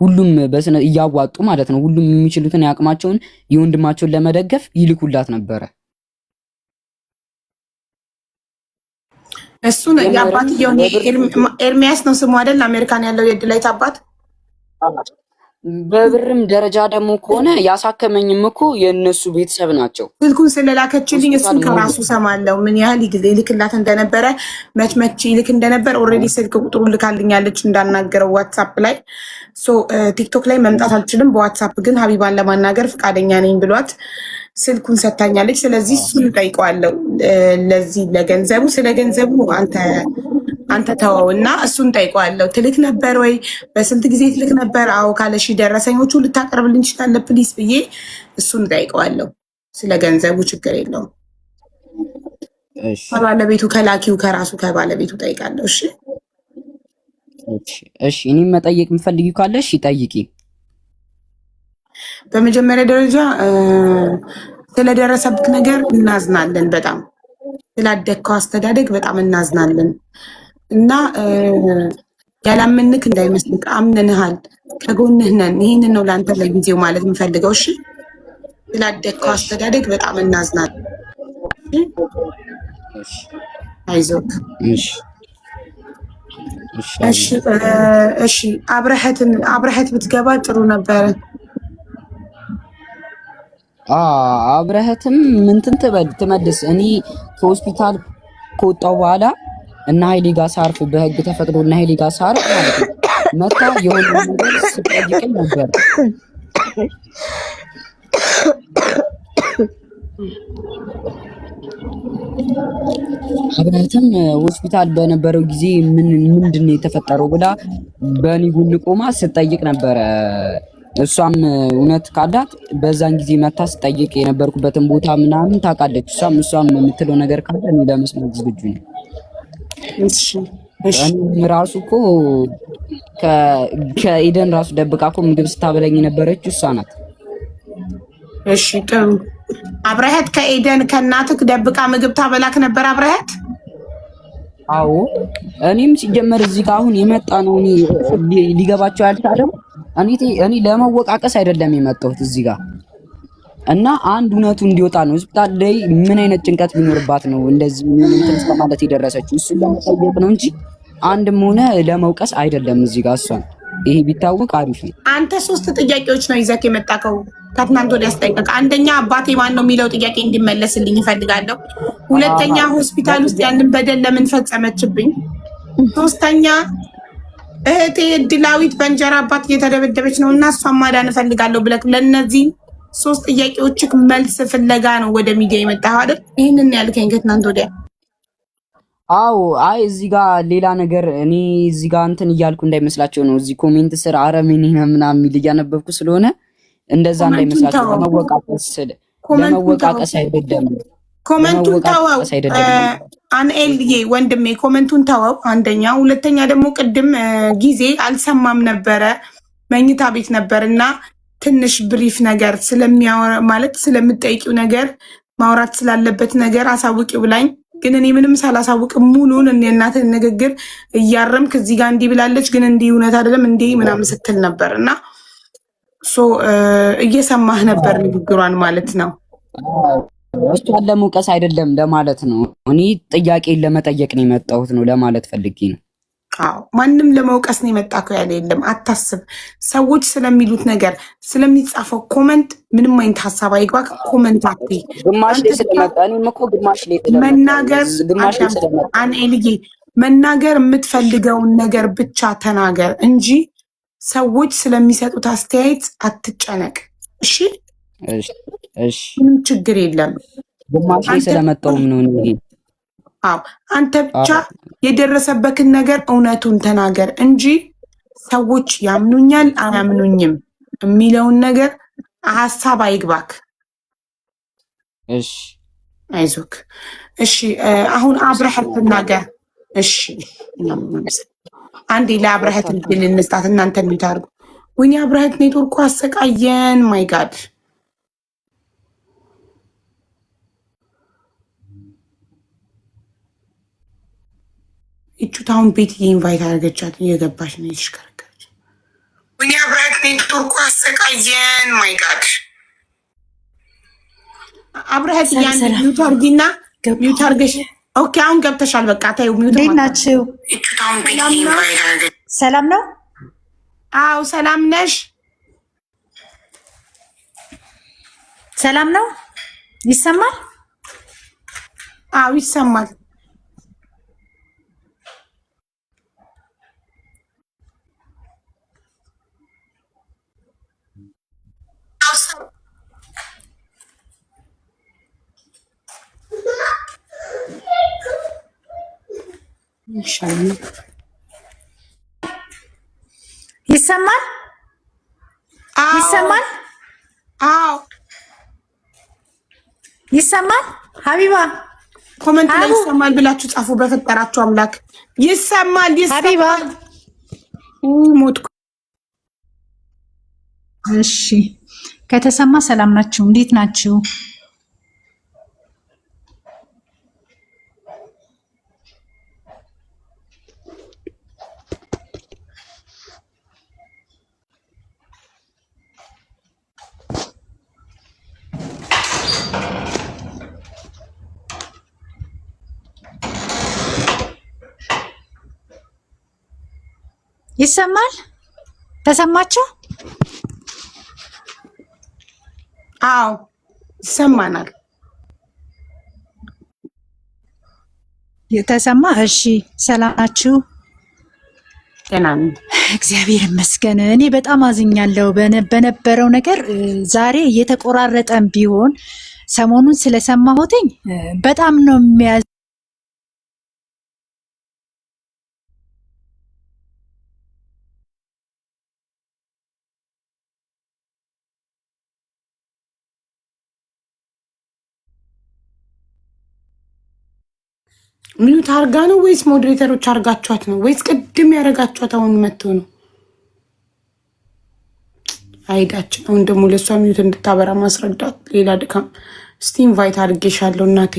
ሁሉም በስነ እያዋጡ ማለት ነው። ሁሉም የሚችሉትን ያቅማቸውን የወንድማቸውን ለመደገፍ ይልኩላት ነበረ። እሱን የአባትየውን ኤርሚያስ ነው ስሙ አይደል? አሜሪካን ያለው የድላይት አባት። በብርም ደረጃ ደግሞ ከሆነ ያሳከመኝም እኮ የእነሱ ቤተሰብ ናቸው። ስልኩን ስለላከችልኝ እሱን ከራሱ ሰማለው ምን ያህል ይልክላት እንደነበረ መች ይልክ እንደነበር ኦልሬዲ ስልክ ቁጥሩ ልካልኛለች እንዳናገረው ዋትሳፕ ላይ። ቲክቶክ ላይ መምጣት አልችልም፣ በዋትሳፕ ግን ሀቢባን ለማናገር ፈቃደኛ ነኝ ብሏት ስልኩን ሰታኛለች። ስለዚህ እሱን ጠይቀዋለሁ። ለዚህ ለገንዘቡ ስለ ገንዘቡ አንተ ተወው እና እሱን ጠይቀዋለሁ። ትልክ ነበር ወይ? በስንት ጊዜ ትልክ ነበር? አዎ ካለሽ ደረሰኞቹ ልታቀርብልኝ ይችላል ፕሊስ ብዬ እሱን ጠይቀዋለሁ። ስለ ገንዘቡ ችግር የለውም። ከባለቤቱ ከላኪው ከራሱ ከባለቤቱ ጠይቃለሁ። እሺ እኔም መጠየቅ የምፈልጊው ካለሽ ጠይቂ። በመጀመሪያ ደረጃ ስለደረሰብክ ነገር እናዝናለን። በጣም ስላደግከው አስተዳደግ በጣም እናዝናለን እና ያላመንክ እንዳይመስልክ አምነንሃል፣ ከጎንህ ነን። ይህንን ነው ለአንተ ለጊዜው ማለት የምፈልገው። እሺ ስላደግከው አስተዳደግ በጣም እናዝናለን። አይዞክ። እሺ አብረህት ብትገባ ጥሩ ነበረ። አብረህትም ምንትን ትመልስ። እኔ ከሆስፒታል ከወጣሁ በኋላ እና ኃይሌ ጋር ሳርፍ በህግ ተፈቅዶ እና ኃይሌ ጋር ሳርፍ ማለት ነው መታ የሆነ ነገር ስትጠይቀኝ ነበር። አብረህትም ሆስፒታል በነበረው ጊዜ ምንድን ነው የተፈጠረው ብላ በእኔ ጎን ቆማ ስትጠይቅ ነበረ። እሷም እውነት ካላት በዛን ጊዜ መታ ስጠይቅ የነበርኩበትን ቦታ ምናምን ታውቃለች። እሷም የምትለው ነገር ካለ እኔ ለመስማት ዝግጁ ነኝ። እኔም ራሱ እኮ ከኤደን ራሱ ደብቃ እኮ ምግብ ስታበላኝ የነበረችው እሷ ናት። እሺ ጥሩ። አብረህት ከኤደን ከእናትህ ደብቃ ምግብ ታበላክ ነበር አብረህት? አዎ። እኔም ሲጀመር እዚህ ጋር አሁን የመጣ ነው ሊገባቸው ያልቻለው እኔ ለመወቃቀስ አይደለም የመጣሁት እዚህ ጋር እና አንድ እውነቱ እንዲወጣ ነው። ሆስፒታል ላይ ምን አይነት ጭንቀት ቢኖርባት ነው እንደዚህ እንትን እስከ ማለት የደረሰችው? እሱን ለመጠየቅ ነው እንጂ አንድም ሆነ ለመውቀስ አይደለም እዚህ ጋር እሷን። ይሄ ቢታወቅ አሪፍ ነው። አንተ 3 ጥያቄዎች ነው ይዘህ የመጣከው ከትናንት ወዲያ ያስጠይቀቅ። አንደኛ አባቴ ማን ነው የሚለው ጥያቄ እንዲመለስልኝ እፈልጋለሁ። ሁለተኛ ሆስፒታል ውስጥ ያንን በደል ለምን ፈጸመችብኝ? ሶስተኛ እህቴ እድላዊት በእንጀራ አባት እየተደበደበች ነው እና እሷን ማዳን እፈልጋለሁ ብለህ ለእነዚህ 3 ጥያቄዎች መልስ ፍለጋ ነው ወደ ሚዲያ የመጣኸው አይደል? ይህንን ያልከኝ ከትናንት ወዲያ። አዎ። አይ እዚህ ጋር ሌላ ነገር እኔ እዚህ ጋር እንትን እያልኩ እንዳይመስላቸው ነው። እዚህ ኮሜንት ስር አረመኔ ምናምን የሚል እያነበብኩ ስለሆነ እንደዛ እንዳይመስላቸው። ለመወቃቀስ አይደለም። ኮመንቱን ተወው አንኤልዬ ወንድሜ፣ ኮመንቱን ተወው አንደኛ። ሁለተኛ ደግሞ ቅድም ጊዜ አልሰማም ነበረ መኝታ ቤት ነበር እና ትንሽ ብሪፍ ነገር ስለሚያወራ ማለት ስለምጠይቂው ነገር ማውራት ስላለበት ነገር አሳውቂው ብላኝ፣ ግን እኔ ምንም ሳላሳውቅ ሙሉን እናትህን ንግግር እያረምክ እዚህ ጋር እንዲህ ብላለች ግን እንዲህ እውነት አይደለም እንዲህ ምናምን ስትል ነበር እና እየሰማህ ነበር ንግግሯን ማለት ነው። እሷን ለመውቀስ አይደለም ለማለት ነው። እኔ ጥያቄን ለመጠየቅ ነው የመጣሁት ነው ለማለት ፈልጌ ነው። አዎ ማንም ለመውቀስ ነው የመጣከው ያለ የለም። አታስብ። ሰዎች ስለሚሉት ነገር ስለሚጻፈው ኮመንት ምንም አይነት ሀሳብ አይግባ። ኮመንት አትይ። ግማሽ ላይ ስለመጣ እኔም እኮ ግማሽ ላይ መናገር አንኤልዬ መናገር የምትፈልገውን ነገር ብቻ ተናገር እንጂ ሰዎች ስለሚሰጡት አስተያየት አትጨነቅ። እሺ እሺ፣ ምንም ችግር የለም። ግማሽ ላይ ስለመጣውም ነው እንዴ? አዎ አንተ ብቻ የደረሰበትን ነገር እውነቱን ተናገር እንጂ ሰዎች ያምኑኛል አያምኑኝም የሚለውን ነገር ሀሳብ አይግባክ። እሺ አይዞክ። እሺ አሁን አብረህት ትናገር። እሺ አንዴ ለአብረህት እንድል እንስጣት። እናንተ እንታርጉ። ወይኔ አብረህት ኔትወርኩ አሰቃየን። ማይ ጋድ እቹት አሁን ቤት ኢንቫይት አደረገቻት። እየገባች ነው የተሽከረከረች። ወይኔ አብረህት ኔትወርኩ አሰቃየን። ማይ ጋድ አብረህት ያን ሚውት አድርጊና ሚውት አድርገሽ። ኦኬ አሁን ገብተሻል። በቃ ታዩ ሚውት። እንዴት ናችሁ? ሰላም ነው? አዎ ሰላም ነሽ? ሰላም ነው? ይሰማል? አዎ ይሰማል። ይሰማል? ይሰማል? አዎ ይሰማል። ሀቢባ ኮሜንት ላይ ይሰማል ብላችሁ ጻፉ። በፈጠራችሁ አምላክ ይሰማል። ሀቢባ ሞት። እሺ ከተሰማ ሰላም ናችሁ? እንዴት ናችሁ? ይሰማል? ተሰማችሁ? አዎ ይሰማናል። የተሰማ እሺ። ሰላም ናችሁ? ደህና ነኝ እግዚአብሔር ይመስገን። እኔ በጣም አዝኛለሁ በነበረው ነገር። ዛሬ እየተቆራረጠን ቢሆን ሰሞኑን ስለሰማሁትኝ በጣም ነው የሚያዝ ሚዩት አርጋ ነው ወይስ ሞዴሬተሮች አርጋችኋት ነው ወይስ ቅድም ያረጋችኋት አሁን መጥቶ ነው? አይዳችን አሁን ደግሞ ለሷ ሚዩት እንድታበራ ማስረዳት ሌላ ድካም። እስቲ ኢንቫይት አድርጌሻለሁ እናቴ።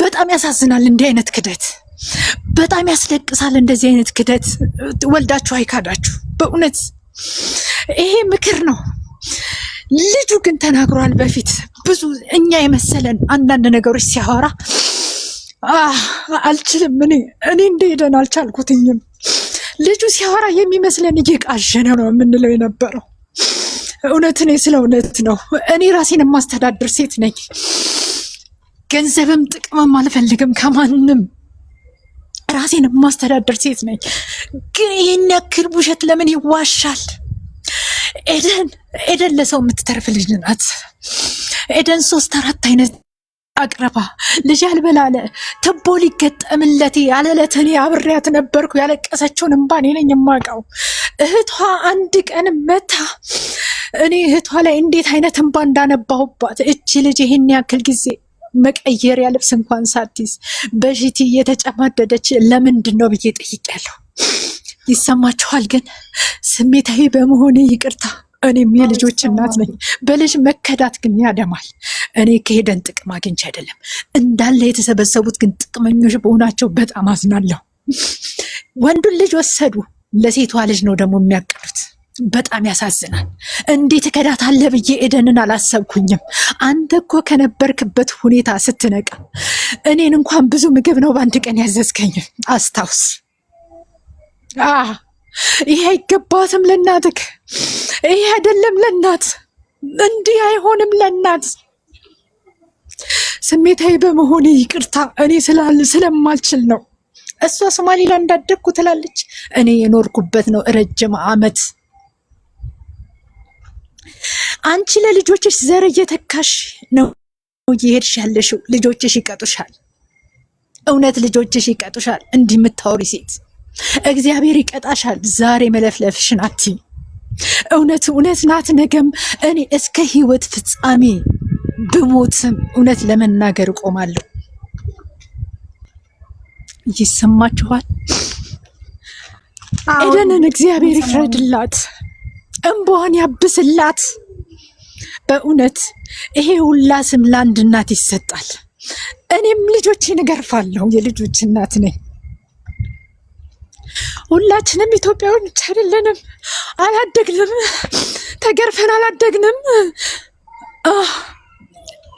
በጣም ያሳዝናል እንዲህ አይነት ክደት፣ በጣም ያስለቅሳል እንደዚህ አይነት ክደት። ወልዳችሁ አይካዳችሁ በእውነት ይሄ ምክር ነው። ልጁ ግን ተናግሯል በፊት ብዙ እኛ የመሰለን አንዳንድ ነገሮች ሲያወራ አልችልም። እኔ እንደሄደን አልቻልኩትኝም። ልጁ ሲያወራ የሚመስለን እየቃዠነ ነው የምንለው የነበረው። እውነት እኔ ስለ እውነት ነው። እኔ ራሴን የማስተዳድር ሴት ነኝ። ገንዘብም ጥቅምም አልፈልግም ከማንም። ራሴን የማስተዳድር ሴት ነኝ። ግን ይህን ያክል ውሸት ለምን ይዋሻል? ኤደን ለሰው የምትተርፍ ልጅ ናት። ኤደን 3-4 አይነት አቅረባ ልጅ ያልበላለ ትቦ ሊገጠምለት ያለለት እኔ አብሬያት ነበርኩ። ያለቀሰችውን እንባ እኔ ነኝ የማውቀው። እህቷ አንድ ቀን መታ እኔ እህቷ ላይ እንዴት አይነት እንባ እንዳነባሁባት። እቺ ልጅ ይሄን ያክል ጊዜ መቀየሪያ ልብስ እንኳን ሳትይዝ በሽቲ እየተጨማደደች ለምንድን ነው ብዬ ጠይቄያለሁ። ይሰማችኋል? ግን ስሜታዊ በመሆኔ ይቅርታ። እኔም የልጆች እናት ነኝ። በልጅ መከዳት ግን ያደማል። እኔ ከሄደን ጥቅም አግኝቼ አይደለም፣ እንዳለ የተሰበሰቡት ግን ጥቅመኞች በሆናቸው በጣም አዝናለሁ። ወንዱን ልጅ ወሰዱ፣ ለሴቷ ልጅ ነው ደግሞ የሚያቀሉት። በጣም ያሳዝናል። እንዴት ከዳታለ ብዬ ኤደንን አላሰብኩኝም። አንተ እኮ ከነበርክበት ሁኔታ ስትነቃ እኔን እንኳን ብዙ ምግብ ነው በአንድ ቀን ያዘዝከኝ አስታውስ። ይሄ አይገባትም ለእናትህ። ይሄ አይደለም ለእናት፣ እንዲህ አይሆንም ለእናት። ስሜታዊ በመሆኔ ይቅርታ። እኔ ስለማልችል ነው። እሷ ሶማሌላንድ እንዳደግኩ ትላለች፣ እኔ የኖርኩበት ነው ረጅም ዓመት። አንቺ ለልጆችሽ ዘር እየተካሽ ነው እየሄድሽ ያለሽው። ልጆችሽ ይቀጡሻል። እውነት ልጆችሽ ይቀጡሻል። እንዲህ የምታወሪ ሴት እግዚአብሔር ይቀጣሻል። ዛሬ መለፍለፍሽን አትይ። እውነት እውነት ናት። ነገም እኔ እስከ ህይወት ፍጻሜ ብሞትም እውነት ለመናገር እቆማለሁ። ይሰማችኋል? ኤደንን እግዚአብሔር ይፍረድላት፣ እንባዋን ያብስላት። በእውነት ይሄ ሁላ ስም ለአንድ እናት ይሰጣል። እኔም ልጆቼን እገርፋለሁ፣ የልጆች እናት ነኝ። ሁላችንም ኢትዮጵያውያን አይደለንም? አላደግንም፣ ተገርፈን አላደግንም።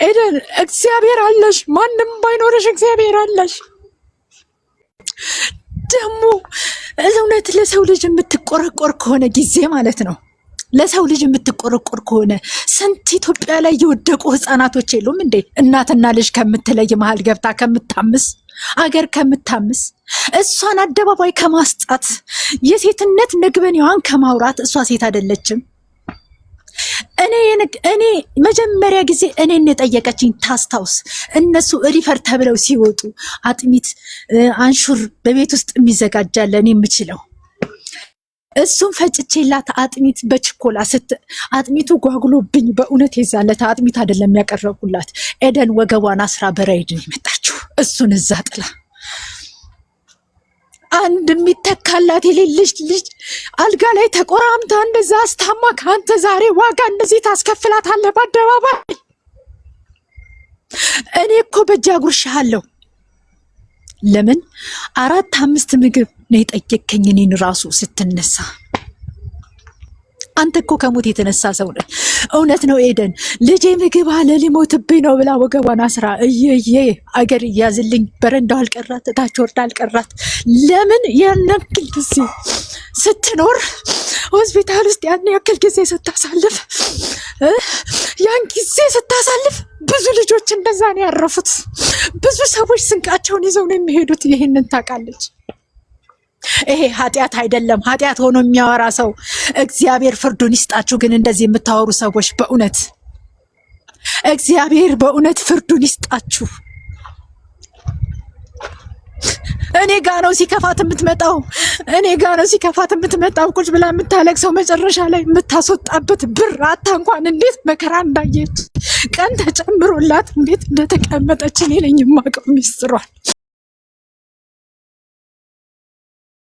ኤደን እግዚአብሔር አለሽ፣ ማንም ባይኖርሽ እግዚአብሔር አለሽ። ደግሞ እውነት ለሰው ልጅ የምትቆረቆር ከሆነ ጊዜ ማለት ነው፣ ለሰው ልጅ የምትቆረቆር ከሆነ ስንት ኢትዮጵያ ላይ የወደቁ ህፃናቶች የሉም እንዴ? እናትና ልጅ ከምትለይ መሀል ገብታ ከምታምስ፣ አገር ከምታምስ፣ እሷን አደባባይ ከማስጣት፣ የሴትነት ነግበኔዋን ከማውራት፣ እሷ ሴት አይደለችም። እኔ መጀመሪያ ጊዜ እኔን የጠየቀችኝ ታስታውስ፣ እነሱ ሪፈር ተብለው ሲወጡ አጥሚት አንሹር በቤት ውስጥ የሚዘጋጃለ እኔ የምችለው እሱን ፈጭቼላት አጥሚት በችኮላ አጥሚቱ ጓጉሎብኝ፣ በእውነት የዛለታ አጥሚት አይደለም ያቀረብኩላት። ኤደን ወገቧን አስራ በራይድን የመጣችው እሱን እዛ ጥላ አንድ የሚተካላት የሌለች ልጅ አልጋ ላይ ተቆራምታ እንደዛ አስታማ ከአንተ ዛሬ ዋጋ እንደዚህ ታስከፍላታለህ በአደባባይ? እኔ እኮ በእጅ አጉርሻለሁ። ለምን 4-5 ምግብ ነው የጠየከኝ እኔን ራሱ ስትነሳ? አንተ እኮ ከሞት የተነሳ ሰው ነህ። እውነት ነው ኤደን፣ ልጄ ምግብ አለ ሊሞትብኝ ነው ብላ ወገቧን አስራ እየየ አገር እያዝልኝ በረንዳው አልቀራት፣ እታች ወርዳ አልቀራት። ለምን ያን ያክል ጊዜ ስትኖር ሆስፒታል ውስጥ ያን ያክል ጊዜ ስታሳልፍ፣ ያን ጊዜ ስታሳልፍ ብዙ ልጆች እንደዛ ነው ያረፉት። ብዙ ሰዎች ስንቃቸውን ይዘው ነው የሚሄዱት። ይሄንን ታውቃለች። ይሄ ኃጢአት አይደለም። ኃጢአት ሆኖ የሚያወራ ሰው እግዚአብሔር ፍርዱን ይስጣችሁ። ግን እንደዚህ የምታወሩ ሰዎች በእውነት እግዚአብሔር በእውነት ፍርዱን ይስጣችሁ። እኔ ጋ ነው ሲከፋት የምትመጣው፣ እኔ ጋ ነው ሲከፋት የምትመጣው። ቁጭ ብላ የምታለቅሰው መጨረሻ ላይ የምታስወጣበት ብር አታ እንኳን እንዴት መከራ እንዳየት ቀን ተጨምሮላት እንዴት እንደተቀመጠች እኔ ነኝ የማውቀው ሚስጥሯል።